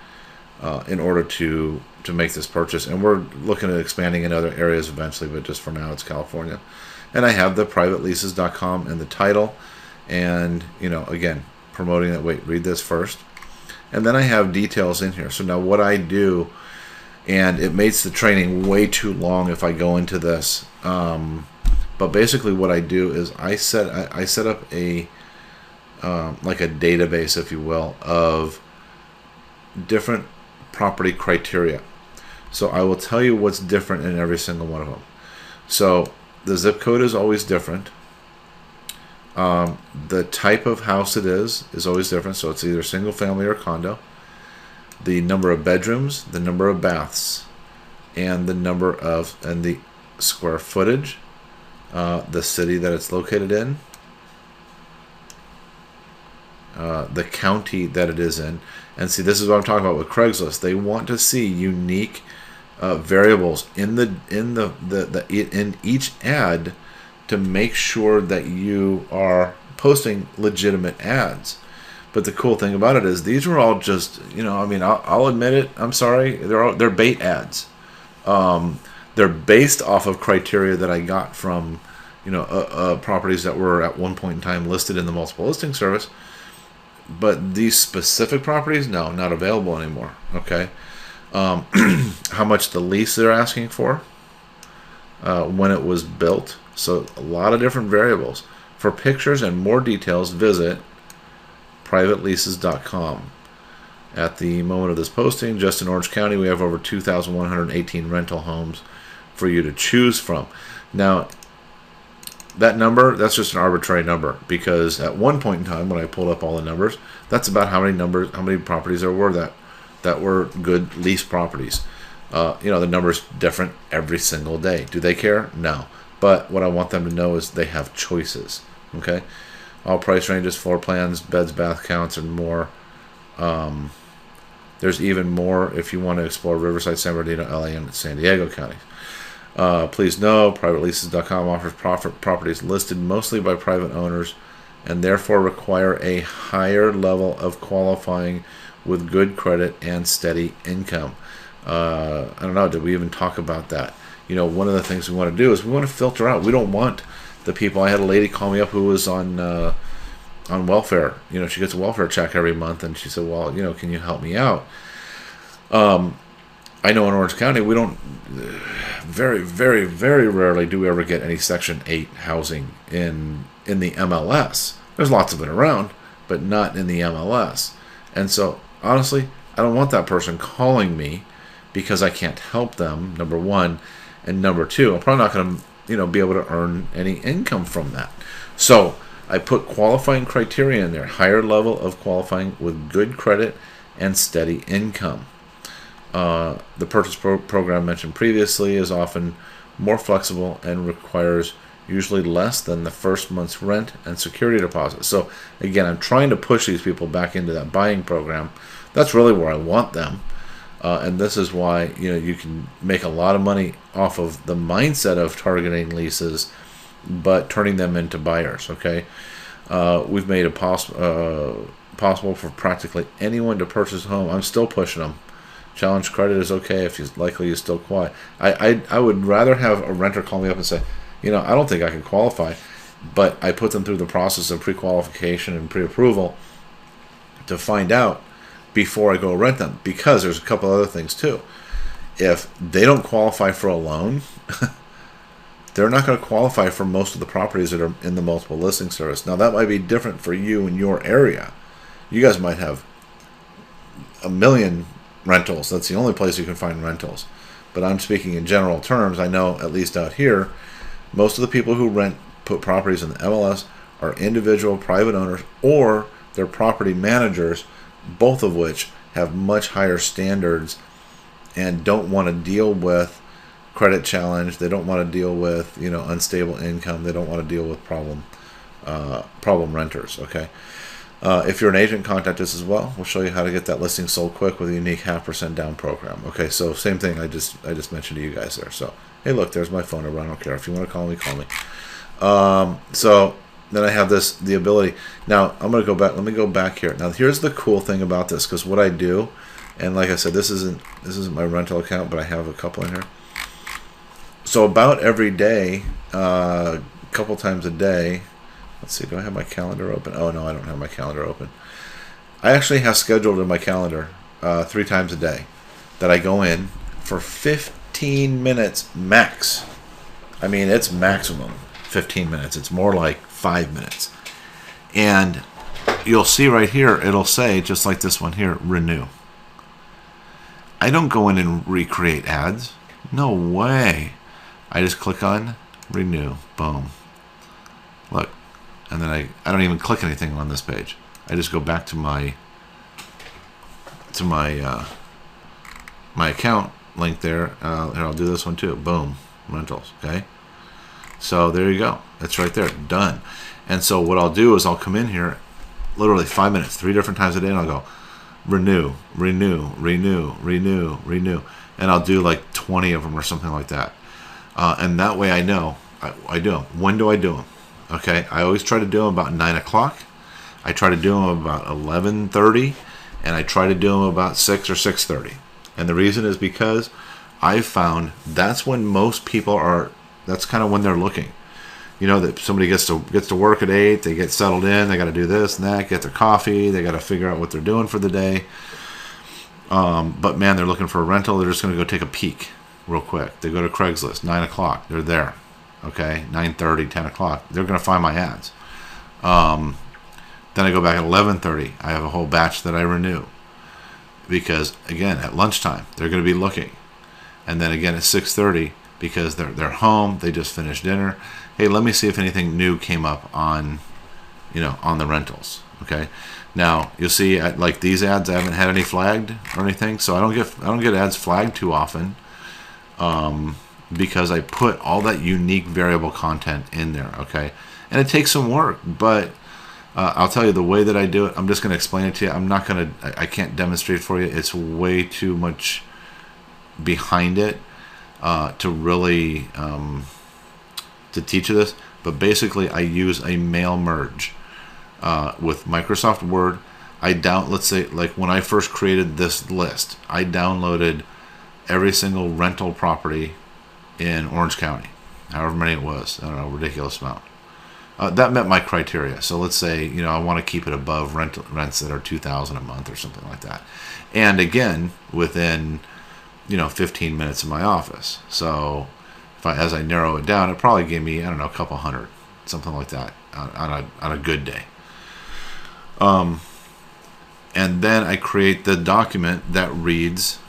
in order to make this purchase. And we're looking at expanding in other areas eventually, but just for now, it's California. And I have the privateleases.com in the title, and again, promoting that. Wait, read this first, and then I have details in here. So now what I do, and it makes the training way too long if I go into this, but basically what I do is I set up a like a database, if you will, of different property criteria. So I will tell you what's different in every single one of them. So the zip code is always different. The type of house it is always different. So it's either single family or condo. The number of bedrooms, the number of baths, and the square footage, the city that it's located in, the county that it is in. And see, this is what I'm talking about with Craigslist. They want to see unique variables in in each ad to make sure that you are posting legitimate ads. But the cool thing about it is these were all just, I mean, I'll admit it. I'm sorry, they're bait ads. They're based off of criteria that I got from, properties that were at one point in time listed in the multiple listing service. But these specific properties, no, not available anymore. Okay, how much the lease they're asking for, when it was built. So a lot of different variables. For pictures and more details, visit privateleases.com. At the moment of this posting, just in Orange County, we have over 2,118 rental homes for you to choose from. Now, that number, that's just an arbitrary number, because at one point in time, when I pulled up all the numbers, that's about how many properties there were that were good lease properties. The number's different every single day. Do they care? No. But what I want them to know is they have choices. Okay? All price ranges, floor plans, beds, bath counts, and more. There's even more if you want to explore Riverside, San Bernardino, LA, and San Diego counties. Please know, privateleases.com offers properties listed mostly by private owners and therefore require a higher level of qualifying with good credit and steady income. I don't know, did we even talk about that? One of the things we want to do is we want to filter out. We don't want the people. I had a lady call me up who was on welfare. She gets a welfare check every month, and she said, well, can you help me out? I know in Orange County, we don't, very, very, very rarely do we ever get any Section 8 housing in the MLS. There's lots of it around, but not in the MLS. And so, honestly, I don't want that person calling me because I can't help them, number one. And number two, I'm probably not going to, be able to earn any income from that. So I put qualifying criteria in there, higher level of qualifying with good credit and steady income. The purchase program mentioned previously is often more flexible and requires usually less than the first month's rent and security deposit. So again, I'm trying to push these people back into that buying program. That's really where I want them. And this is why you can make a lot of money off of the mindset of targeting leases, but turning them into buyers. Okay, we've made it possible for practically anyone to purchase a home. I'm still pushing them. Challenge credit is okay if he's likely you still qualify. I would rather have a renter call me up and say, I don't think I can qualify, but I put them through the process of pre-qualification and pre-approval to find out before I go rent them, because there's a couple other things too. If they don't qualify for a loan, they're not going to qualify for most of the properties that are in the multiple listing service. Now, that might be different for you in your area. You guys might have a million rentals. That's the only place you can find rentals. But I'm speaking in general terms. I know, at least out here, most of the people who put properties in the MLS are individual private owners, or they're property managers, both of which have much higher standards and don't want to deal with credit challenge. They don't want to deal with unstable income. They don't want to deal with problem renters. Okay, if you're an agent, contact us as well. We'll show you how to get that listing sold quick with a unique 0.5% down program. Okay, so same thing I just mentioned to you guys there. So hey, look, there's my phone number. I don't care if you want to call me, call me. So then I have the ability. Now I'm going to go back. Let me go back here. Now here's the cool thing about this, because what I do, and like I said, this isn't my rental account, but I have a couple in here. So about every day, a couple times a day. Let's see, do I have my calendar open? Oh no, I don't have my calendar open. I actually have scheduled in my calendar 3 times a day that I go in for 15 minutes max. I mean, it's maximum 15 minutes. It's more like 5 minutes. And you'll see right here, it'll say, just like this one here, renew. I don't go in and recreate ads. No way. I just click on renew. Boom. Look. and then I don't even click anything on this page. I just go back to my my account link there. And I'll do this one too. Boom, rentals. Okay, so there you go. It's right there, done. And so what I'll do is I'll come in here, literally 5 minutes, 3 different times a day, and I'll go renew, renew, renew, renew, renew, and I'll do like 20 of them or something like that. And that way I know I do them. When do I do them? Okay, I always try to do them about 9 o'clock. I try to do them about 11:30, and I try to do them about 6 or 6:30. And the reason is because I've found that's when most people are. That's kind of when they're looking. You know, that somebody gets to work at 8, they get settled in, they got to do this and that, get their coffee, they got to figure out what they're doing for the day. But man, they're looking for a rental. They're just going to go take a peek real quick. They go to Craigslist, 9 o'clock, they're there. Okay, 9:30, 10 o'clock, they're going to find my ads. Then I go back at 11:30. I have a whole batch that I renew. Because, again, at lunchtime, they're going to be looking. And then again at 6:30, because they're home, they just finished dinner. Hey, let me see if anything new came up on, on the rentals. Okay, now you'll see like these ads, I haven't had any flagged or anything, so I don't get ads flagged too often, because I put all that unique variable content in there. Okay, and it takes some work, but I'll tell you the way that I do it. I'm just going to explain it to you. I can't demonstrate for you. It's way too much behind it to really to teach you this. But basically, I use a mail merge with Microsoft Word. Let's say, like when I first created this list, I downloaded every single rental property in Orange County, however many it was. I don't know, ridiculous amount. That met my criteria. So let's say, I want to keep it above rents that are $2,000 a month or something like that. And again, within 15 minutes of my office. So as I narrow it down, it probably gave me, I don't know, a couple hundred, something like that on a good day. And then I create the document that reads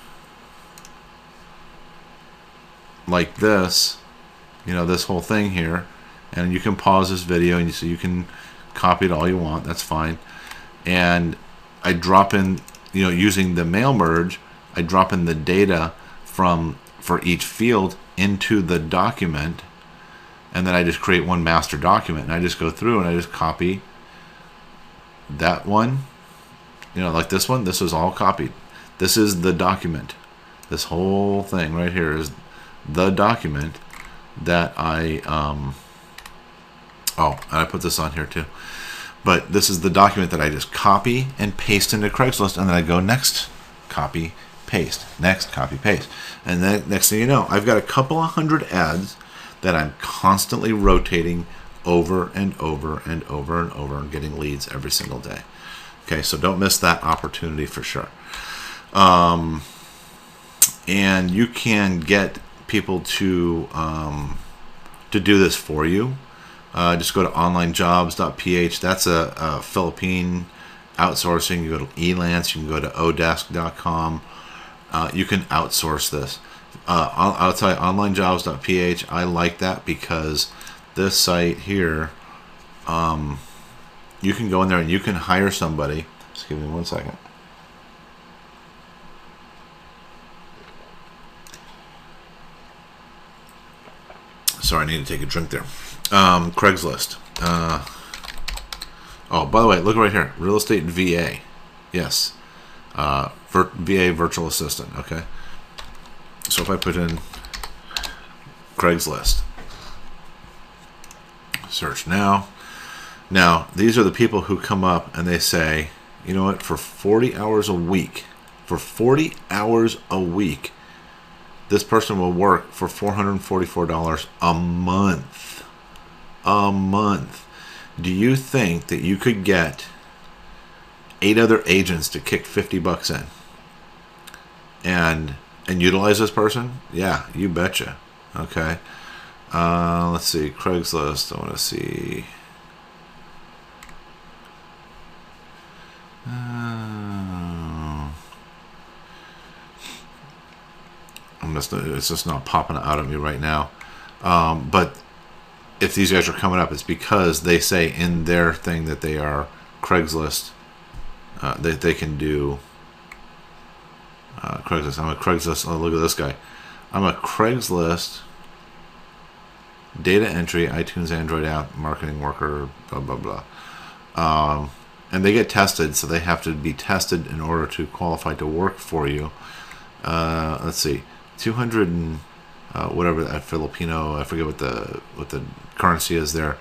like this, this whole thing here. And you can pause this video and so you can copy it all you want. That's fine. And I drop in, using the mail merge, I drop in the data for each field into the document, and then I just create one master document, and I just go through and I just copy that one, like this one. This is all copied. This is the document. This whole thing right here is the document that and I put this on here too. But this is the document that I just copy and paste into Craigslist, and then I go next, copy, paste, next, copy, paste. And then next thing you know, I've got a couple of hundred ads that I'm constantly rotating over and over and over and over and getting leads every single day. Okay, so don't miss that opportunity for sure. And you can get people to do this for you. Just go to onlinejobs.ph. That's a Philippine outsourcing. You go to Elance. You can go to odesk.com. You can outsource this. I'll tell you, onlinejobs.ph. I like that because this site here, you can go in there and you can hire somebody. Just give me 1 second. Sorry, I need to take a drink there. Craigslist. Oh, by the way, look right here. Real estate VA. Yes. VA virtual assistant. Okay. So if I put in Craigslist, search now. Now, these are the people who come up and they say, you know what, for 40 hours a week, this person will work for $444 a month. A month. Do you think that you could get 8 other agents to kick $50 in and utilize this person? Yeah, you betcha. Okay. Let's see. Craigslist. I want to see. It's just not popping out of me right now. But if these guys are coming up, it's because they say in their thing that they are Craigslist. That they can do Craigslist. I'm a Craigslist. Oh, look at this guy. I'm a Craigslist data entry, iTunes, Android app, marketing worker, blah, blah, blah. And they get tested, so they have to be tested in order to qualify to work for you. Let's see, 200 and whatever that Filipino, I forget what the currency is there.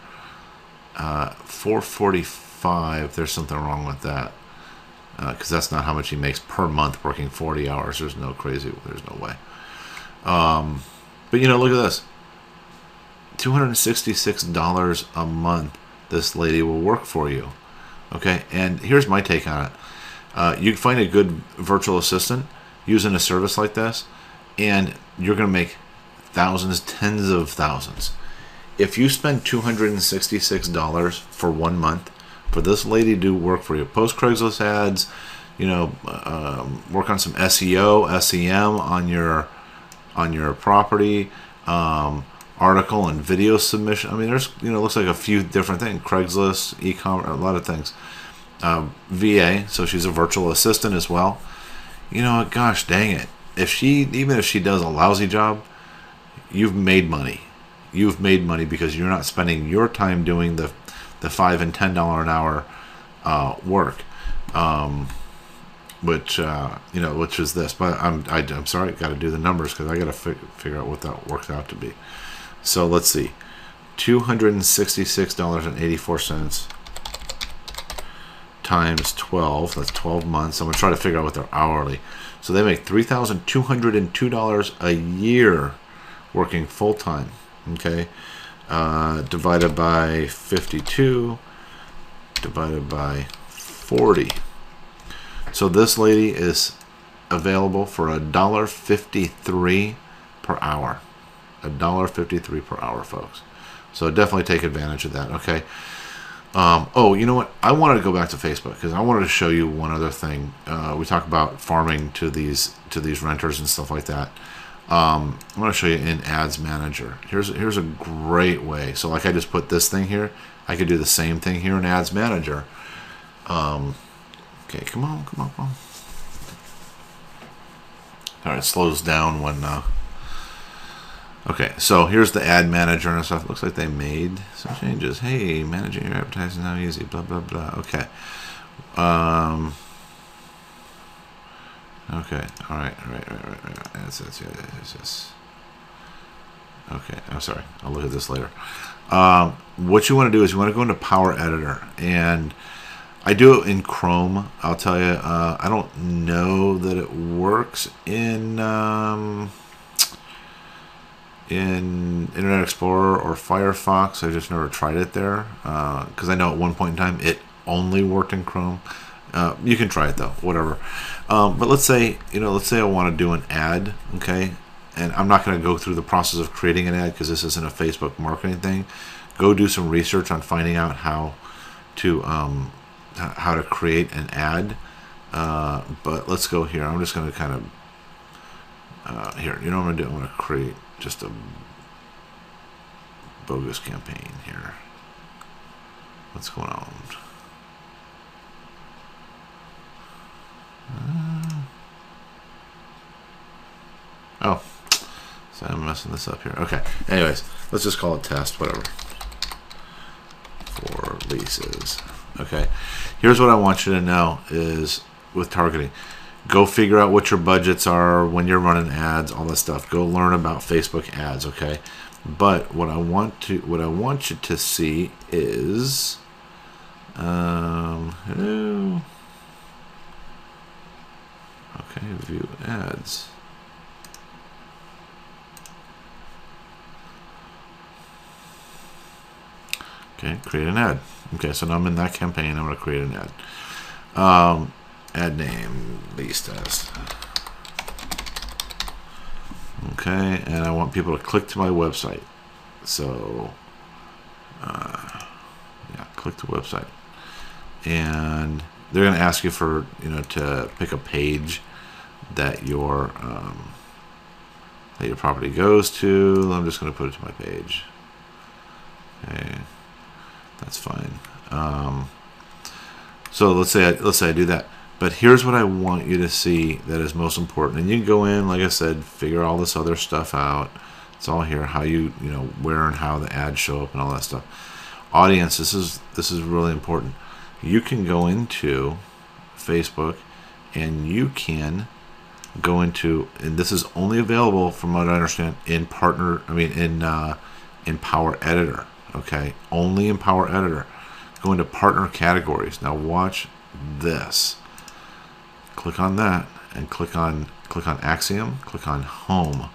445. There's something wrong with that because that's not how much he makes per month working 40 hours. There's no way. But look at this. $266 a month. This lady will work for you. Okay, and here's my take on it. You can find a good virtual assistant using a service like this, and you're going to make thousands, tens of thousands. If you spend $266 for 1 month for this lady to do work for you, post Craigslist ads, work on some SEO, SEM on your property, article and video submission. I mean, there's looks like a few different things. Craigslist, e-commerce, a lot of things. VA, so she's a virtual assistant as well. Gosh dang it! Even if she does a lousy job, you've made money. You've made money because you're not spending your time doing the $5 and $10 an hour work, which is this. But I'm sorry, got to do the numbers because I got to figure out what that works out to be. So let's see, $266.84 times 12. That's 12 months. I'm gonna try to figure out what they're hourly. So they make $3,202 a year working full time. Okay, divided by 52, divided by 40. So this lady is available for $1.53 per hour. $1.53 per hour, folks. So definitely take advantage of that. Okay. Oh, you know what? I wanted to go back to Facebook because I wanted to show you one other thing. We talk about farming to these renters and stuff like that. I want to show you in Ads Manager. Here's a great way. So like I just put this thing here. I could do the same thing here in Ads Manager. Okay, come on. All right, it slows down when. Okay, so here's the Ad Manager and stuff. Looks like they made some changes. Hey, managing your advertising now easy. Blah blah blah. Okay. Okay. All right. Yes. Okay. I'm sorry. I'll look at this later. What you want to do is you want to go into Power Editor, and I do it in Chrome. I'll tell you. I don't know that it works in Internet Explorer or Firefox. I just never tried it there because I know at one point in time it only worked in Chrome. You can try it though, whatever. But let's say I want to do an ad, okay, and I'm not going to go through the process of creating an ad because this isn't a Facebook marketing thing. Go do some research on finding out how to create an ad. But let's go here. I'm just going to kind of here. You know what I'm going to do? I'm going to create just a bogus campaign here. What's going on? Oh, so I'm messing this up here. Okay. Anyways, let's just call it test, whatever. For leases. Okay. Here's what I want you to know is with targeting. Go figure out what your budgets are when you're running ads, all that stuff. Go learn about Facebook ads, okay? But what I want you to see is hello. Okay, view ads. Okay, create an ad. Okay, so now I'm in that campaign. I'm going to create an ad. Ad name, lease test. Okay, and I want people to click to my website. So, yeah, click to website. And they're going to ask you for, to pick a page that your property goes to. I'm just going to put it to my page. Okay, that's fine. So let's say I do that. But here's what I want you to see that is most important. And you can go in, like I said, figure all this other stuff out. It's all here. How where and how the ads show up and all that stuff. Audience. This is really important. You can go into Facebook, and you can go into, and this is only available from what I understand in Power Editor. Okay, only in Power Editor. Go into partner categories. Now watch this. Click on that and click on Axiom. Click on Home.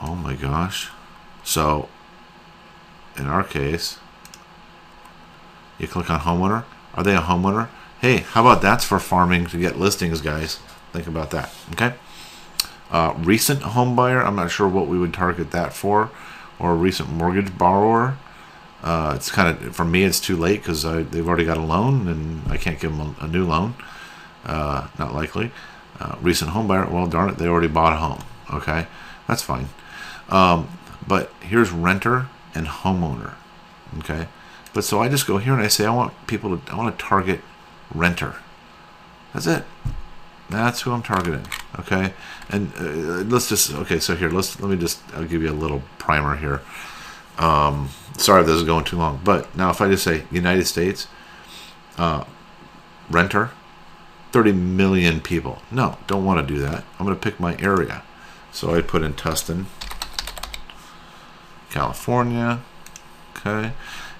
Oh my gosh. So in our case, you click on homeowner. Are they a homeowner? Hey, how about that's for farming to get listings, guys? Think about that. Okay. Recent home buyer. I'm not sure what we would target that for, or a recent mortgage borrower. It's kind of, for me, it's too late because they've already got a loan and I can't give them a new loan. Not likely. Recent home buyer. Well, darn it, they already bought a home. Okay, that's fine. But here's renter and homeowner. Okay, but so I just go here and I say I want to target renter. That's it. That's who I'm targeting. Okay, and so here I'll give you a little primer here. Sorry if this is going too long, but now if I just say United States, renter, 30 million people. No, don't want to do that. I'm going to pick my area. So I put in Tustin, California. Okay,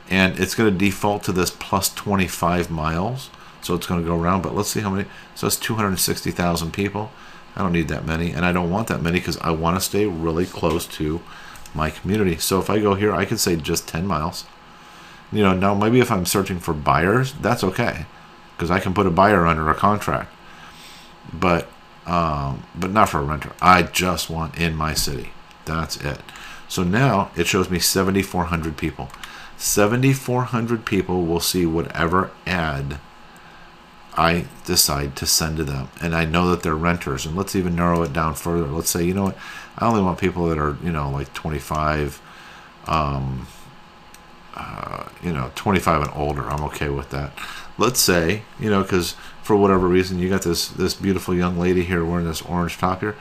and it's going to default to this plus 25 miles. So it's going to go around, but let's see how many. So it's 260,000 people. I don't need that many, and I don't want that many because I want to stay really close to my community. So if I go here, I could say just 10 miles. Now maybe if I'm searching for buyers, that's okay, because I can put a buyer under a contract. But not for a renter. I just want in my city. That's it. So now it shows me 7,400 people. 7,400 people will see whatever ad I decide to send to them, and I know that they're renters. And let's even narrow it down further. Let's say, what, I only want people that are like 25 25 and older. I'm okay with that. Let's say, because for whatever reason you got this beautiful young lady here wearing this orange top here,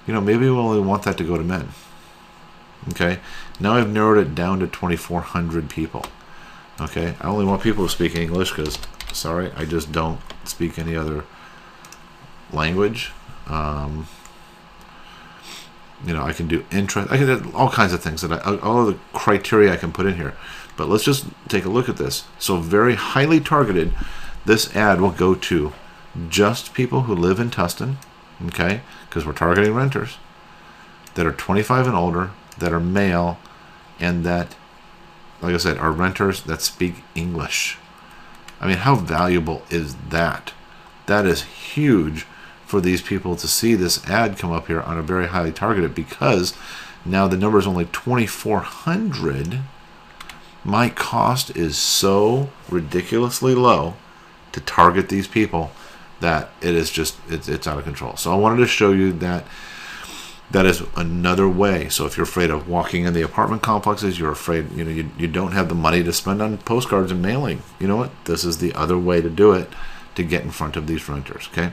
maybe we only want that to go to men. Okay, now I've narrowed it down to 2,400 people. Okay, I only want people who speak English because, sorry, I just don't speak any other language. I can do interest. I can do all kinds of things all of the criteria I can put in here. But let's just take a look at this. So very highly targeted. This ad will go to just people who live in Tustin, okay? Because we're targeting renters that are 25 and older, that are male, and that, like I said, are renters that speak English. I mean, how valuable is that? That is huge for these people to see this ad come up here on a very highly targeted, because now the number is only 2,400. My cost is so ridiculously low to target these people that it's out of control. So I wanted to show you that is another way. So if you're afraid of walking in the apartment complexes, you're afraid, you don't have the money to spend on postcards and mailing. You know what? This is the other way to do it, to get in front of these renters. Okay.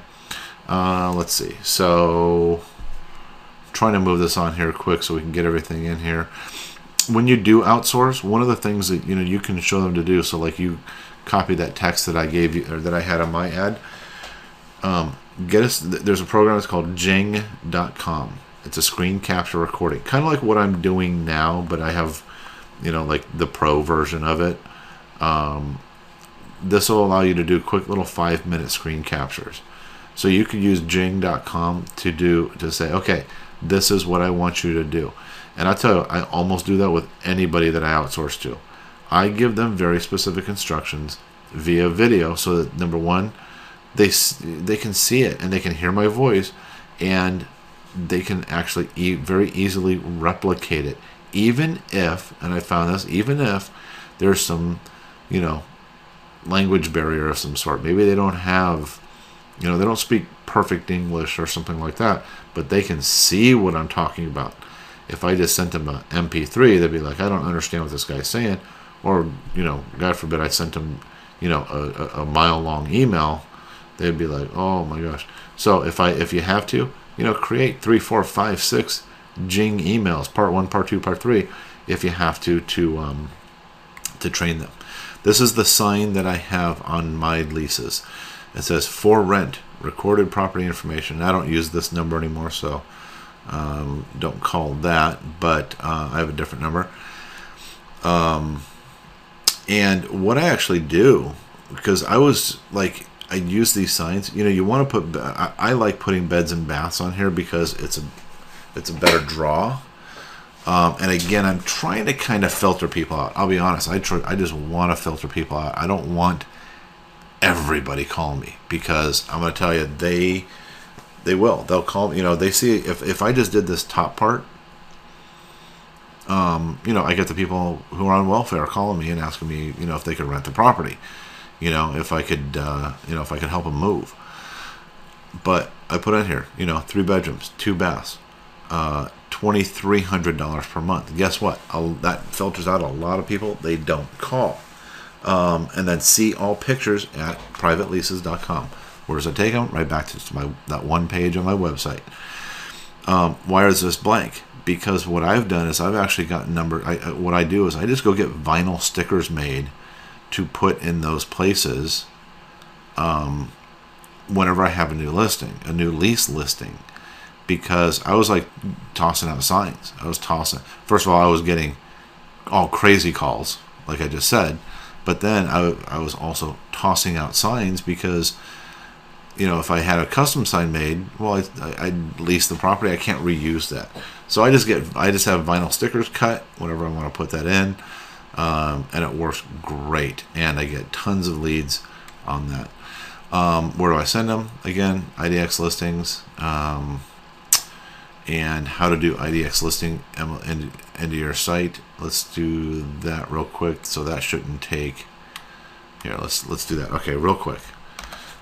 Let's see. So trying to move this on here quick so we can get everything in here. When you do outsource, one of the things that you can show them to do, so like you copy that text that I gave you, or that I had on my ad, there's a program that's called Jing.com. It's a screen capture recording, kind of like what I'm doing now, but I have like the pro version of it. This will allow you to do quick little 5-minute screen captures. So you could use Jing.com to say, okay, this is what I want you to do. And I tell you, I almost do that with anybody that I outsource to. I give them very specific instructions via video, so that, number one, they can see it and they can hear my voice, and they can actually very easily replicate it. Even if, and I found this, even if there's some, language barrier of some sort. Maybe they don't have, they don't speak perfect English or something like that, but they can see what I'm talking about. If I just sent them a MP3, they'd be like, I don't understand what this guy's saying. Or, God forbid I sent them, a mile-long email, they'd be like, oh my gosh. So if you have to, create 3, 4, 5, 6 Jing emails, part 1, part 2, part 3, if you have to train them. This is the sign that I have on my leases. It says for rent, recorded property information. I don't use this number anymore, so don't call that, but I have a different number. And what I actually do, because I use these signs. You want to put. I like putting beds and baths on here because it's a better draw. And again, I'm trying to kind of filter people out. I'll be honest. I just want to filter people out. I don't want everybody calling me, because I'm going to tell you they will. They'll call me. They see if I just did this top part. I get the people who are on welfare calling me and asking me, if they could rent the property, if I could help them move. But I put in here, 3 bedrooms, 2 baths, $2,300 per month. Guess what? That filters out a lot of people. They don't call. And then see all pictures at privateleases.com. Where does it take them? Right back to that one page on my website. Why is this blank? Because what I've done is I've actually got what I do is I just go get vinyl stickers made to put in those places whenever I have a new lease listing. Because I was tossing out signs. First of all, I was getting all crazy calls, like I just said. But then I was also tossing out signs because, if I had a custom sign made, well, I lease the property. I can't reuse that. So I just have vinyl stickers cut whenever I want to put that in, and it works great. And I get tons of leads on that. Where do I send them? Again, IDX listings, and how to do IDX listing into your site. Let's do that real quick. So that shouldn't take. Here, let's do that. Okay, real quick.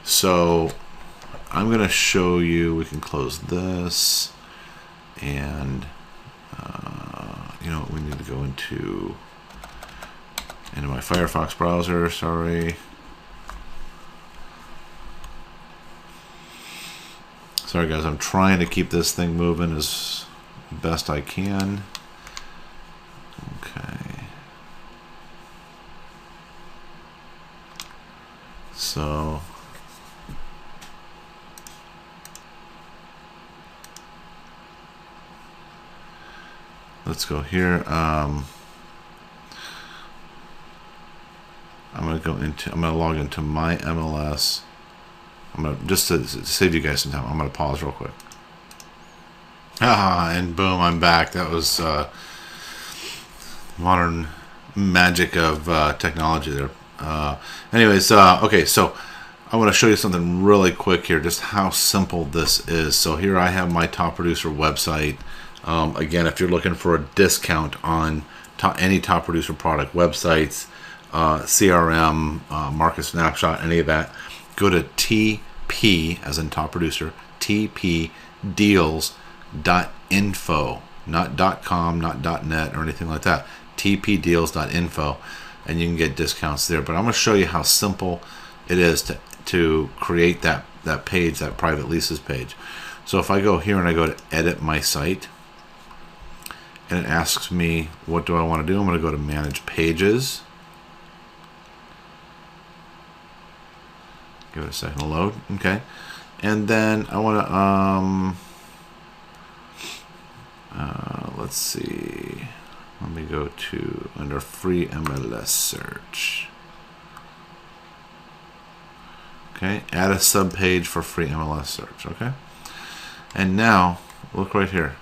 So I'm going to show you. We can close this. And we need to go into my Firefox browser. Sorry, guys. I'm trying to keep this thing moving as best I can. Okay. So. Let's go here. I'm going to log into my MLS. Just to save you guys some time, I'm going to pause real quick. And boom, I'm back. That was modern magic of technology there. Anyways, okay, so I want to show you something really quick here, just how simple this is. So here I have my top producer website. Again, if you're looking for a discount on any top producer product, websites, CRM, Market Snapshot, any of that, go to TP, as in top producer, tpdeals.info, not .com, not .net, or anything like that. tpdeals.info, and you can get discounts there. But I'm going to show you how simple it is to create that page, that private leases page. So if I go here and I go to edit my site, and it asks me, what do I want to do? I'm going to go to Manage Pages. Give it a second to load. Okay. And then I want to, let's see. Let me go to under free MLS search. Okay. Add a subpage for free MLS search. Okay. And now, look right here.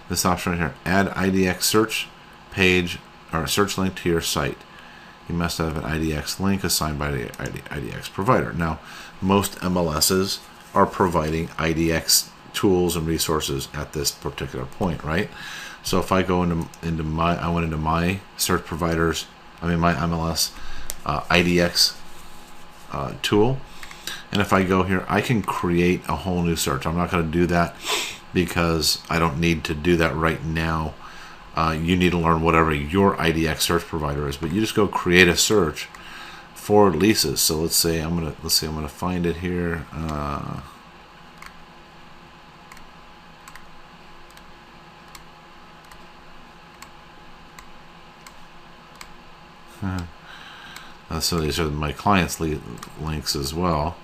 This option right here, add IDX search page or search link to your site. You must have an IDX link assigned by the IDX provider. Now, most MLSs are providing IDX tools and resources at this particular point, right? So if I go into my search providers, my MLS IDX tool, and if I go here, I can create a whole new search. I'm not going to do that. because I don't need to do that right now. You need to learn whatever your IDX search provider is, but you just go create a search for leases. So let's say I'm gonna find it here. So these are my clients' links as well.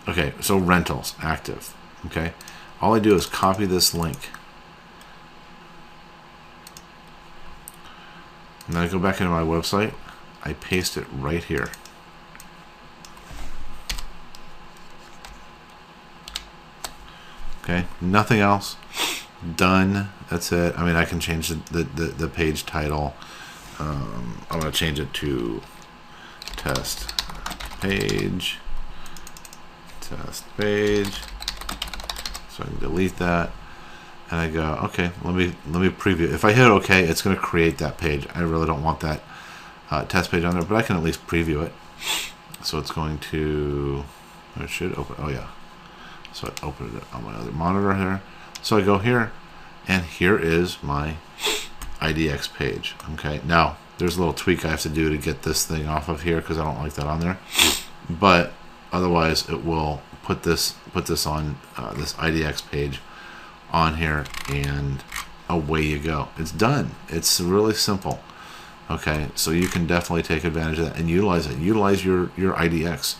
Okay, so rentals active. Okay, all I do is copy this link, and then I go back into my website. I paste it right here. Okay, nothing else. Done. That's it. I mean, I can change the page title. I'm going to change it to test page. Test page. So I can delete that. And I go, okay, let me preview. If I hit OK, it's going to create that page. I really don't want that test page on there, but I can at least preview it. So it's going to, it should open. Oh yeah. So I opened it on my other monitor here. So I go here, and here is my IDX page. Okay, now there's a little tweak I have to do to get this thing off of here because I don't like that on there. But otherwise, it will put this on this IDX page on here, and away you go. It's done. It's really simple. Okay, so you can definitely take advantage of that and utilize it. Utilize your IDX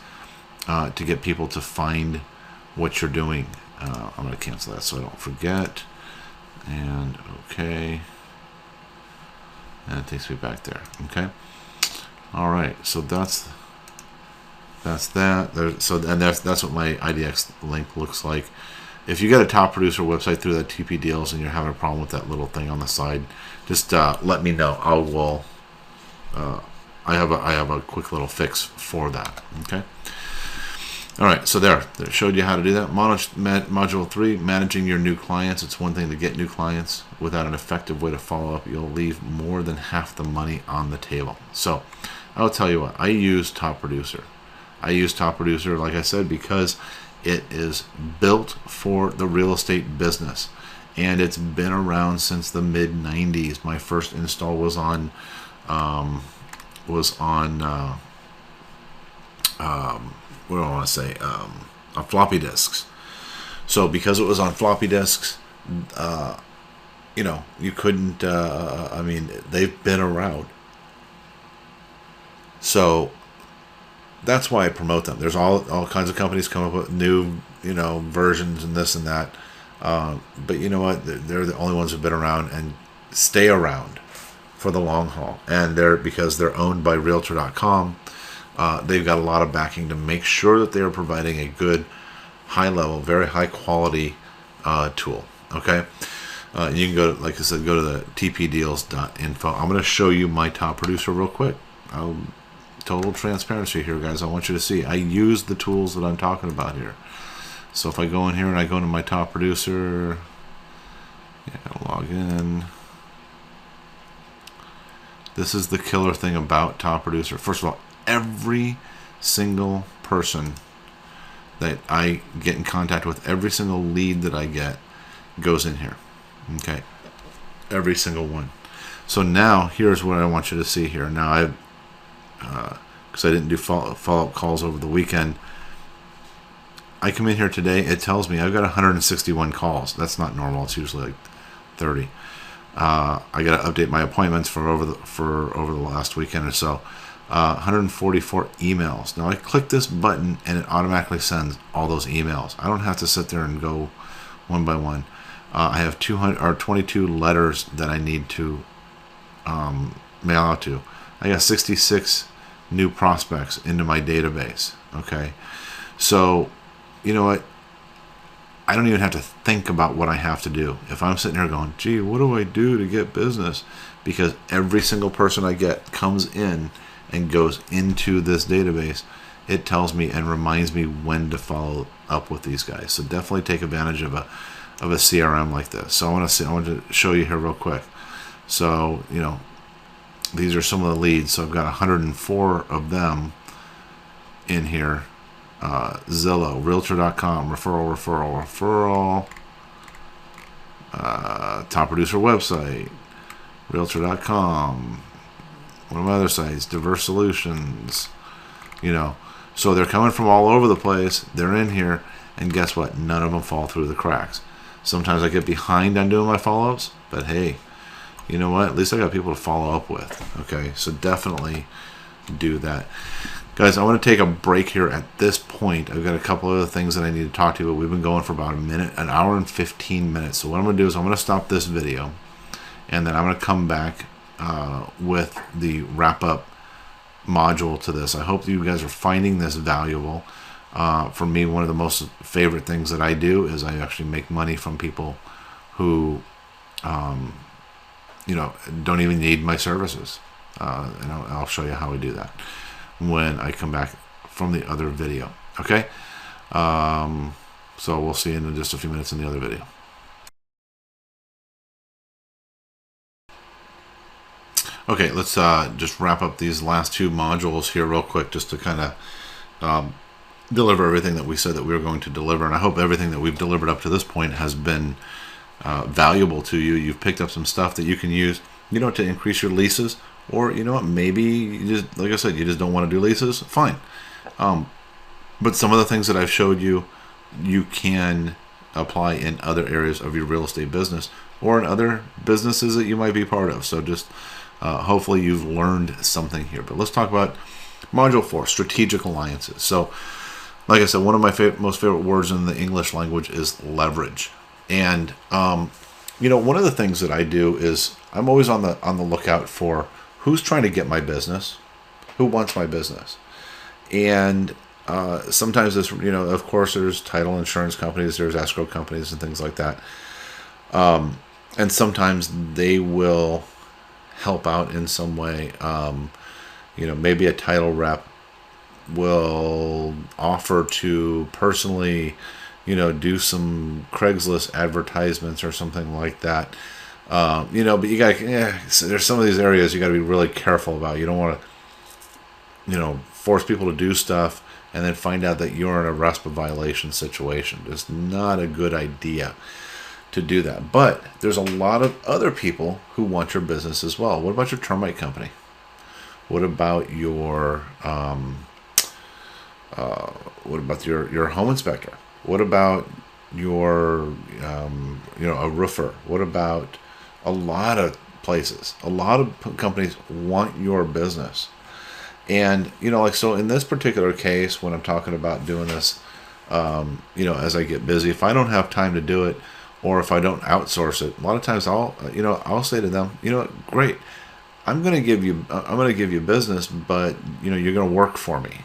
to get people to find what you're doing. I'm going to cancel that so I don't forget. And okay, and it takes me back there. Okay, all right. So that's that. That's what my IDX link looks like. If you get a top producer website through that TP Deals and you're having a problem with that little thing on the side, just let me know. I have a quick little fix for that. Okay. All right, so there showed you how to do that. Module 3, managing your new clients. It's one thing to get new clients. Without an effective way to follow up, you'll leave more than half the money on the table. So I'll tell you what, I use Top Producer. I use Top Producer, like I said, because it is built for the real estate business. And it's been around since the mid-90s. My first install was on what do I want to say, on floppy disks. So because it was on floppy disks, you couldn't, I mean, they've been around. So that's why I promote them. There's all kinds of companies come up with new, versions and this and that. But you know what? They're the only ones who've been around and stay around for the long haul. And because they're owned by Realtor.com, they've got a lot of backing to make sure that they are providing a good, high level, very high quality tool. Okay, you can go to, like I said, go to the tpdeals.info. I'm going to show you my Top Producer real quick. Total transparency here, guys. I want you to see I use the tools that I'm talking about here. So if I go in here and I go into my Top Producer, log in. This is the killer thing about Top Producer. First of all, every single person that I get in contact with, every single lead that I get goes in here. Okay, every single one. So now here's what I want you to see here. Now I've because I didn't do follow-up calls over the weekend, I come in here today, it tells me I've got 161 calls. That's not normal. It's usually like 30. I got to update my appointments for over the last weekend or so. 144 emails. Now I click this button and it automatically sends all those emails. I don't have to sit there and go one by one. I have 22 letters that I need to mail out to. I got 66 new prospects into my database. Okay, so you know what? I don't even have to think about what I have to do. If I'm sitting here going, gee, what do I do to get business? Because every single person I get comes in and goes into this database. It tells me and reminds me when to follow up with these guys. So definitely take advantage of a CRM like this. So I want to show you here real quick. So these are some of the leads. So I've got 104 of them in here. Zillow, Realtor.com, referral. Top Producer website, Realtor.com, one of my other sites, Diverse Solutions, So they're coming from all over the place. They're in here, and guess what? None of them fall through the cracks. Sometimes I get behind on doing my follow-ups, but hey, you know what? At least I got people to follow up with. Okay, so definitely do that. Guys, I want to take a break here at this point. I've got a couple other things that I need to talk to you about. We've been going for about an hour and 15 minutes. So what I'm going to do is I'm going to stop this video, and then I'm going to come back with the wrap-up module to this. I hope that you guys are finding this valuable. For me, one of the most favorite things that I do is I actually make money from people who don't even need my services. And I'll show you how I do that when I come back from the other video. Okay? So we'll see you in just a few minutes in the other video. Okay, let's just wrap up these last two modules here real quick, just to kind of deliver everything that we said that we were going to deliver. And I hope everything that we've delivered up to this point has been valuable to you. You've picked up some stuff that you can use, to increase your leases. Or, maybe you just, like I said, you just don't want to do leases. Fine. But some of the things that I've showed you, you can apply in other areas of your real estate business or in other businesses that you might be part of. So just hopefully you've learned something here. But let's talk about Module 4, Strategic Alliances. So, like I said, one of my most favorite words in the English language is leverage. And, one of the things that I do is I'm always on the lookout for who's trying to get my business, who wants my business. And sometimes this, of course, there's title insurance companies, there's escrow companies and things like that. And sometimes they will help out in some way. Maybe a title rep will offer to personally, do some Craigslist advertisements or something like that. But you got there's some of these areas you got to be really careful about. You don't want to, force people to do stuff and then find out that you're in a RESPA violation situation. It's not a good idea to do that. But there's a lot of other people who want your business as well. What about your termite company? What about your your home inspector? What about your a roofer? What about a lot of places? A lot of companies want your business. And so in this particular case, when I'm talking about doing this, as I get busy, if I don't have time to do it, or if I don't outsource it, a lot of times I'll say to them, great, I'm going to give you business, but you're going to work for me.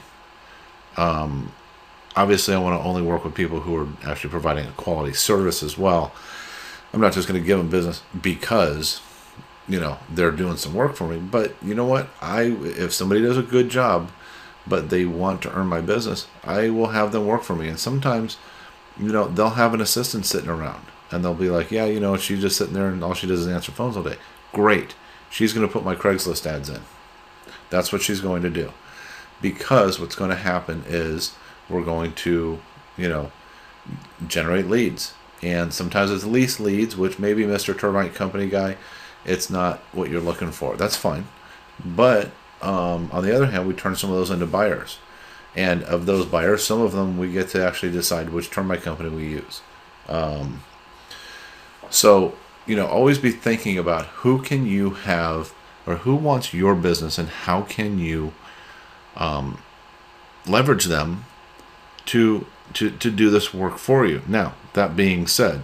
Obviously, I want to only work with people who are actually providing a quality service as well. I'm not just going to give them business because they're doing some work for me. But you know what? If somebody does a good job, but they want to earn my business, I will have them work for me. And sometimes, they'll have an assistant sitting around, and they'll be like, yeah, she's just sitting there and all she does is answer phones all day. Great. She's going to put my Craigslist ads in. That's what she's going to do. Because what's going to happen is we're going to, generate leads. And sometimes it's lease leads, which maybe Mr. Termite Company guy, it's not what you're looking for. That's fine. But on the other hand, we turn some of those into buyers. And of those buyers, some of them we get to actually decide which termite company we use. So, always be thinking about who can you have, or who wants your business, and how can you leverage them to do this work for you. Now, that being said,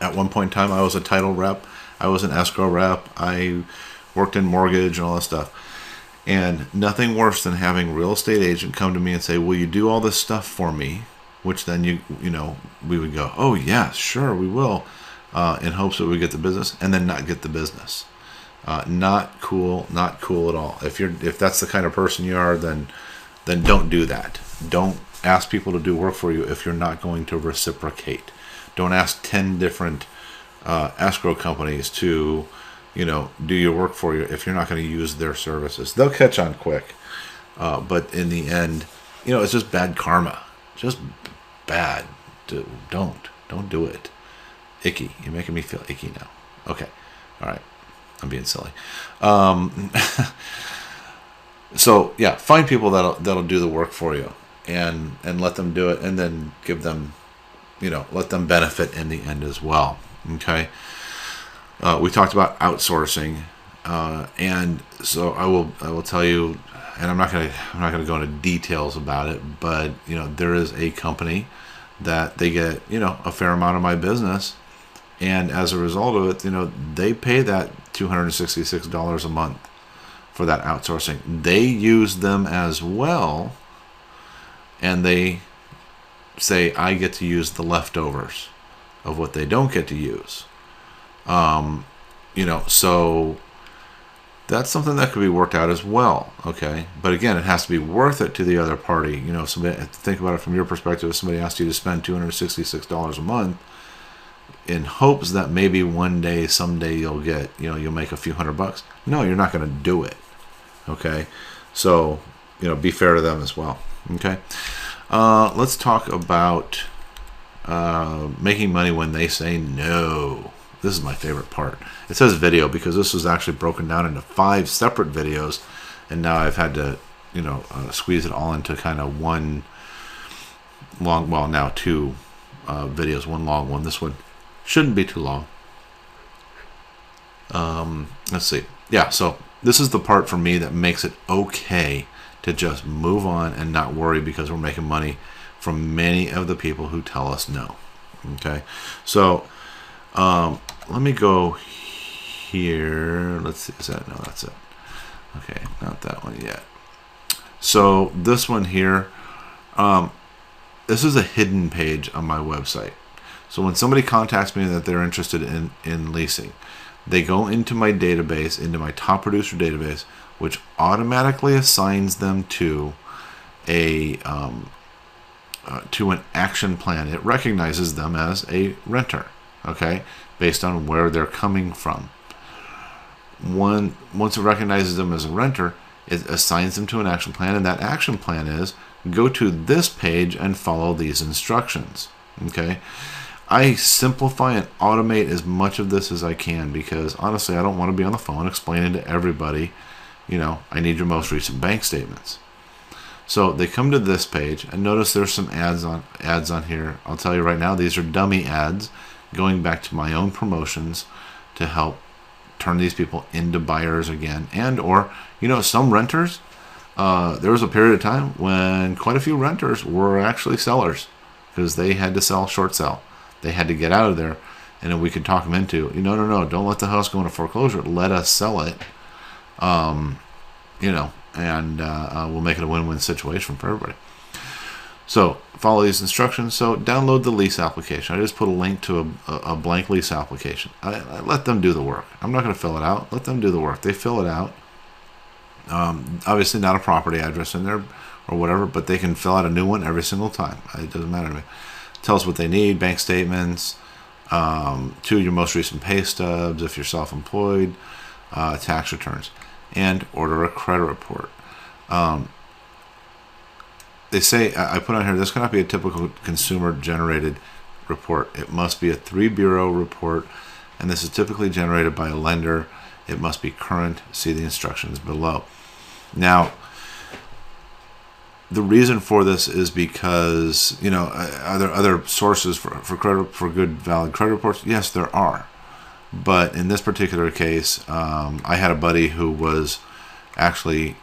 at one point in time, I was a title rep, I was an escrow rep, I worked in mortgage and all that stuff. And nothing worse than having a real estate agent come to me and say, will you do all this stuff for me? Which then we would go, oh yes, sure, we will, in hopes that we get the business, and then not get the business. Not cool at all. If that's the kind of person you are, then don't do that. Don't ask people to do work for you if you're not going to reciprocate. Don't ask 10 different escrow companies to do your work for you if you're not going to use their services. They'll catch on quick, but in the end, it's just bad karma. Just bad. Don't do it. Icky. You're making me feel icky now. Okay. All right. I'm being silly. So yeah, find people that'll do the work for you, and let them do it, and then give them, let them benefit in the end as well. Okay. We talked about outsourcing, and so I will tell you, and I'm not gonna go into details about it, but there is a company that they get a fair amount of my business, and as a result of it, they pay that $266 a month for that outsourcing. They use them as well, and they say I get to use the leftovers of what they don't get to use. So that's something that could be worked out as well. Okay. But again, it has to be worth it to the other party. Somebody, think about it from your perspective. If somebody asked you to spend $266 a month in hopes that maybe someday you'll get, you'll make a few $100. No, you're not going to do it. Okay. So, be fair to them as well. Okay. Let's talk about, making money when they say no. This is my favorite part. It says video because this was actually broken down into 5 separate videos, and now I've had to, squeeze it all into kind of one long, well, now 2 videos, one long one. This one shouldn't be too long. Let's see. Yeah, so this is the part for me that makes it okay to just move on and not worry because we're making money from many of the people who tell us no. Okay, so let me go here. Let's see. Is that? No, that's it. Okay, not that one yet. So this one here, this is a hidden page on my website. So when somebody contacts me that they're interested in leasing, they go into my database, into my top producer database, which automatically assigns them to an action plan. It recognizes them as a renter, okay, based on where they're coming from. Once it recognizes them as a renter, it assigns them to an action plan, and that action plan is go to this page and follow these instructions. Okay, I simplify and automate as much of this as I can because honestly, I don't want to be on the phone explaining to everybody, I need your most recent bank statements. So they come to this page, and notice there's some ads on here. I'll tell you right now, these are dummy ads going back to my own promotions to help turn these people into buyers again. And or some renters, there was a period of time when quite a few renters were actually sellers because they had to short sell. They had to get out of there, and then we could talk them into, no, don't let the house go into foreclosure. Let us sell it, and we'll make it a win-win situation for everybody. So follow these instructions. So download the lease application. I just put a link to a blank lease application. I let them do the work. I'm not going to fill it out. Let them do the work. They fill it out. Obviously not a property address in there or whatever, but they can fill out a new one every single time. It doesn't matter to me. Tell us what they need: bank statements, 2 your most recent pay stubs if you're self-employed, tax returns, and order a credit report. They say, I put on here, this cannot be a typical consumer-generated report. It must be a 3-bureau report, and this is typically generated by a lender. It must be current. See the instructions below. Now, the reason for this is because, are there other sources for good, valid credit reports? Yes, there are. But in this particular case, I had a buddy who was actually,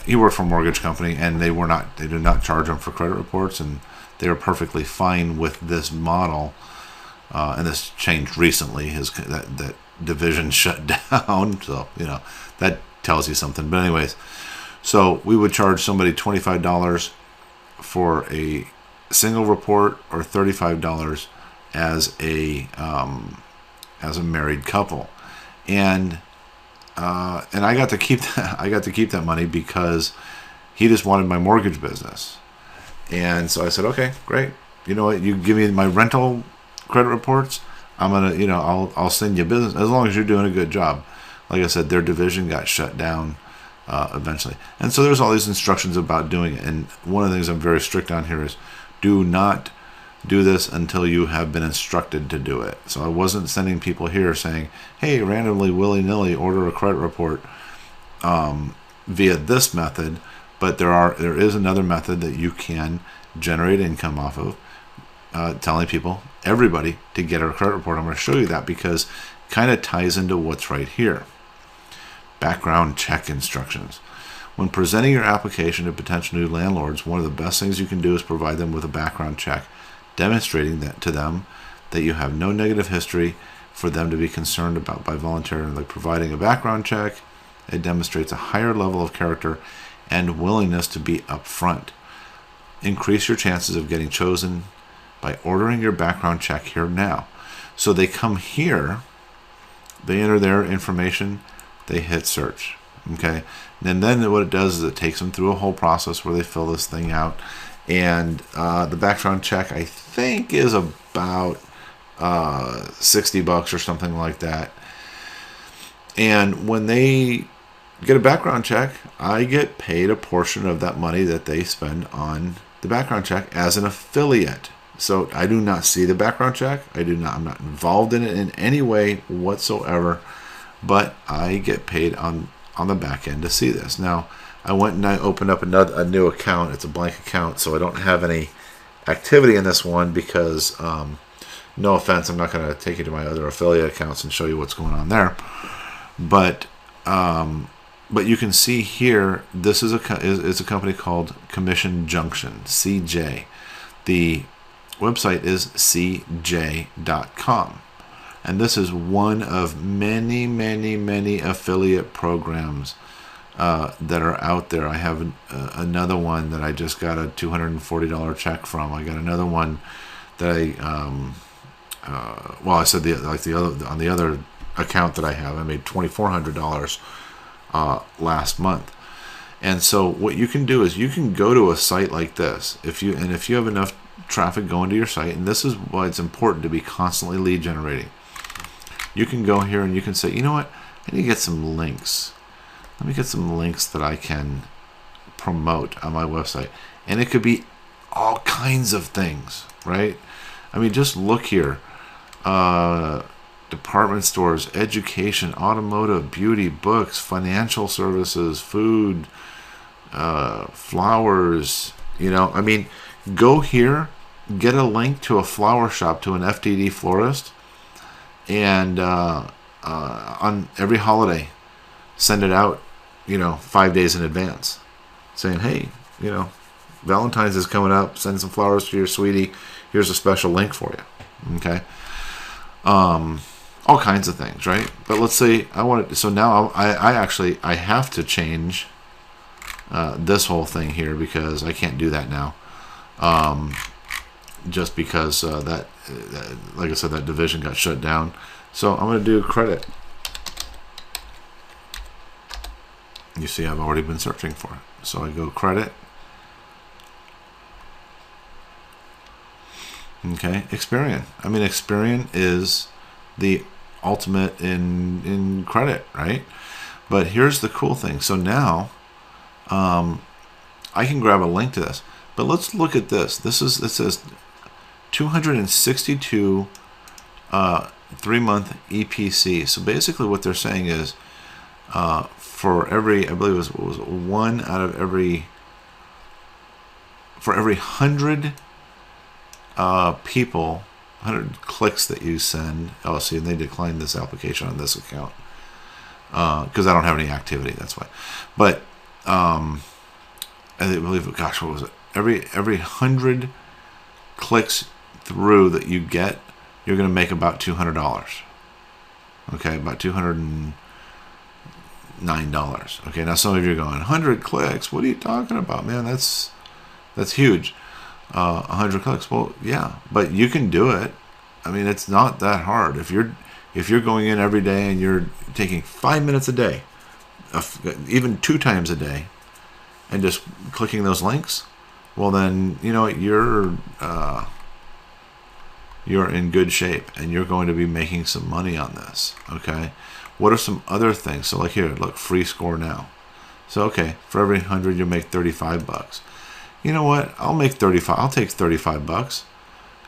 he worked for a mortgage company, and they did not charge him for credit reports, and they were perfectly fine with this model. And this changed recently. That division shut down, so that tells you something. But anyways, so we would charge somebody $25 for a single report, or $35 as a married couple, and I got to keep that. I got to keep that money because he just wanted my mortgage business, and so I said, okay, great. You know what? You give me my rental credit reports. I'm gonna, I'll send you business as long as you're doing a good job. Like I said, their division got shut down eventually, and so there's all these instructions about doing it. And one of the things I'm very strict on here is do not do this until you have been instructed to do it. So I wasn't sending people here saying, hey, randomly, willy-nilly, order a credit report via this method. But there is another method that you can generate income off of, telling people, everybody, to get a credit report. I'm going to show you that because it kind of ties into what's right here. Background check instructions. When presenting your application to potential new landlords, one of the best things you can do is provide them with a background check, demonstrating that to them that you have no negative history for them to be concerned about. By voluntarily providing a background check, it demonstrates a higher level of character and willingness to be upfront. Increase your chances of getting chosen by ordering your background check here now. So they come here, they enter their information, they hit search. Okay, and then what it does is it takes them through a whole process where they fill this thing out, and the background check I think is about $60 or something like that. And when they get a background check, I get paid a portion of that money that they spend on the background check as an affiliate. So I do not see the background check. I'm not involved in it in any way whatsoever, but I get paid on the back end to see this. Now, I went and I opened up a new account. It's a blank account, so I don't have any activity in this one because, no offense, I'm not going to take you to my other affiliate accounts and show you what's going on there. But you can see here, this is a company called Commission Junction, CJ. The website is cj.com. And this is one of many, many, many affiliate programs that are out there. I have another one that I just got a $240 check from. I got another one that I said on the other account that I have, I made $2,400 last month. And so what you can do is you can go to a site like this if you have enough traffic going to your site, and this is why it's important to be constantly lead generating. You can go here and you can say, you know what, I need to get some links. Let me get some links that I can promote on my website. And it could be all kinds of things, right? I mean, just look here. Department stores, education, automotive, beauty, books, financial services, food, flowers, I mean, go here, get a link to a flower shop, to an FDD florist, and on every holiday, send it out, 5 days in advance, saying, hey, Valentine's is coming up, send some flowers to your sweetie, here's a special link for you. Okay. All kinds of things, right? But let's say I want it, so now I have to change this whole thing here because I can't do that now. Just because that, like I said, that division got shut down. So I'm going to do credit. You see, I've already been searching for it. So I go credit. Okay, Experian. I mean, Experian is the ultimate in credit, right? But here's the cool thing. So now I can grab a link to this. But let's look at this. It says 262 3-month EPC. So basically what they're saying is for every, I believe it was one out of every, for every 100 people, 100 clicks that you send. Oh, see, and they declined this application on this account because I don't have any activity. That's why. But I believe, gosh, what was it? Every 100 clicks through that you get, you're going to make about $200. Okay, about $209. Okay, now some of you are going, 100 clicks? What are you talking about, man? That's huge. 100 clicks. Well, yeah, but you can do it. I mean, it's not that hard. If you're going in every day and you're taking 5 minutes a day, even 2 times a day, and just clicking those links, well then you're in good shape and you're going to be making some money on this. Okay, what are some other things? So like here, look, free score now. So okay, for every 100 you make $35. You know what? I'll make 35. I'll take $35.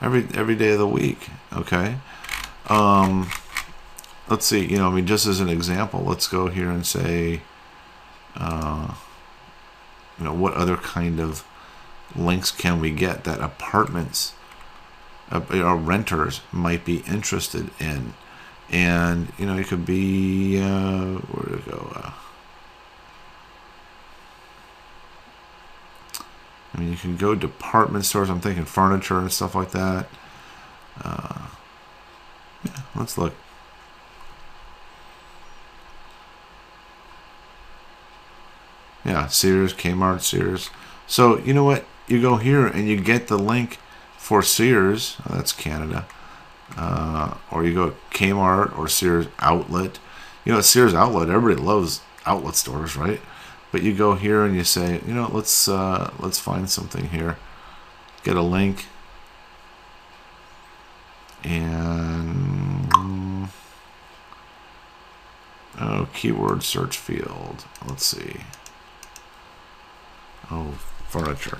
every day of the week. Okay. Let's see. I mean, just as an example, let's go here and say, what other kind of links can we get that apartments or renters might be interested in? And it could be where to go. I mean, you can go department stores. I'm thinking furniture and stuff like that. Yeah, let's look. Yeah, Sears, Kmart, Sears. So you know what? You go here and you get the link for Sears. Oh, that's Canada. Or you go Kmart or Sears Outlet. Sears Outlet. Everybody loves outlet stores, right? But you go here and you say, let's find something here. Get a link. And keyword search field. Let's see. Furniture.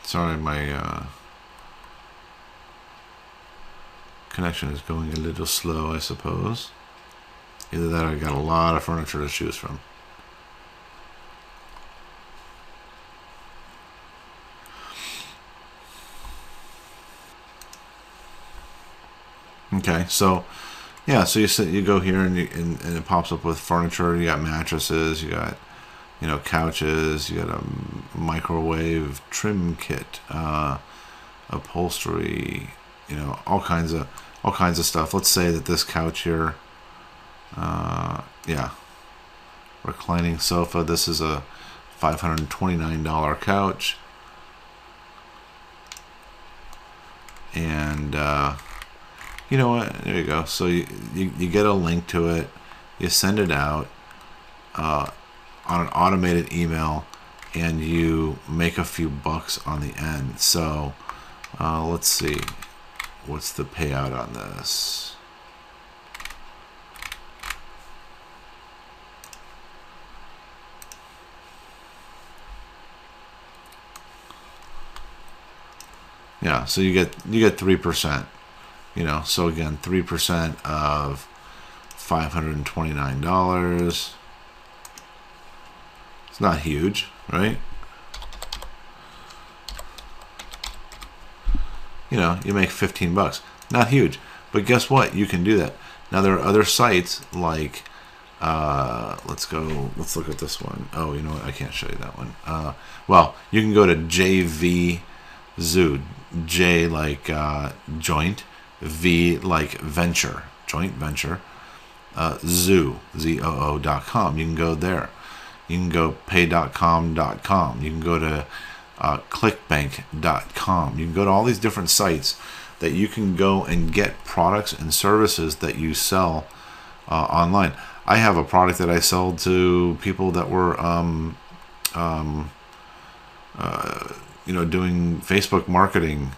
Sorry, my connection is going a little slow, I suppose. Either that or I got a lot of furniture to choose from. Okay, so yeah, so you go here and it pops up with furniture. You got mattresses, you got couches, you got a microwave trim kit, upholstery, all kinds of stuff. Let's say that this couch here, yeah, reclining sofa. This is a $529 couch, and you know what? There you go. So you get a link to it, you send it out on an automated email, and you make a few bucks on the end. So let's see, what's the payout on this? Yeah, so you get 3%. So again, 3% of $529. It's not huge, right? You make 15 bucks. Not huge, but guess what? You can do that. Now there are other sites like, let's look at this one. Oh, you know what? I can't show you that one. Well, you can go to JV Zoo. J like joint, V like venture, joint venture, zoo, ZOO.com. You can go there. You can go pay.com.com. You can go to clickbank.com. You can go to all these different sites that you can go and get products and services that you sell online. I have a product that I sold to people that were doing Facebook marketing.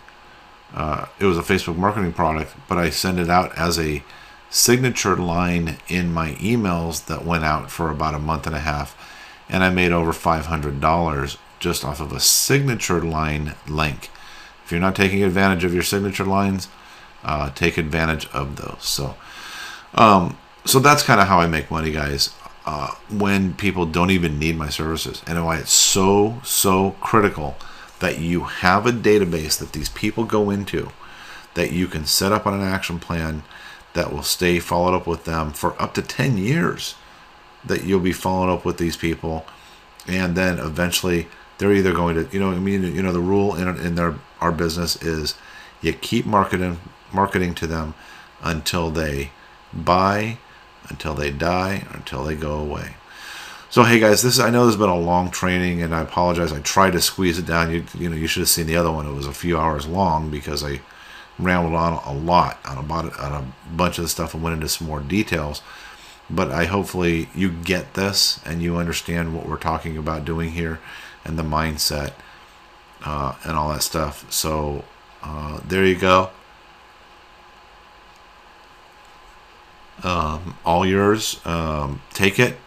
It was a Facebook marketing product, but I sent it out as a signature line in my emails that went out for about a month and a half, and I made over $500 just off of a signature line link. If you're not taking advantage of your signature lines, take advantage of those. So that's kind of how I make money, guys, when people don't even need my services, and why it's so critical that you have a database that these people go into, that you can set up on an action plan that will stay followed up with them for up to 10 years, that you'll be following up with these people, and then eventually they're either going to, the rule in our business is you keep marketing to them until they buy, until they die, or until they go away. So hey guys, I know this has been a long training, and I apologize. I tried to squeeze it down. You should have seen the other one. It was a few hours long because I rambled on a lot on a bunch of the stuff and went into some more details. But hopefully you get this and you understand what we're talking about doing here, and the mindset and all that stuff. So there you go. All yours. Take it,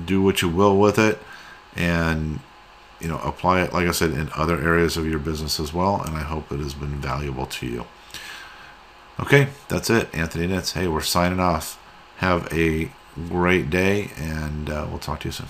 do what you will with it, and apply it, like I said, in other areas of your business as well. And I hope it has been valuable to you. Okay, that's it. Anthony Nitz. Hey, we're signing off. Have a great day, and we'll talk to you soon.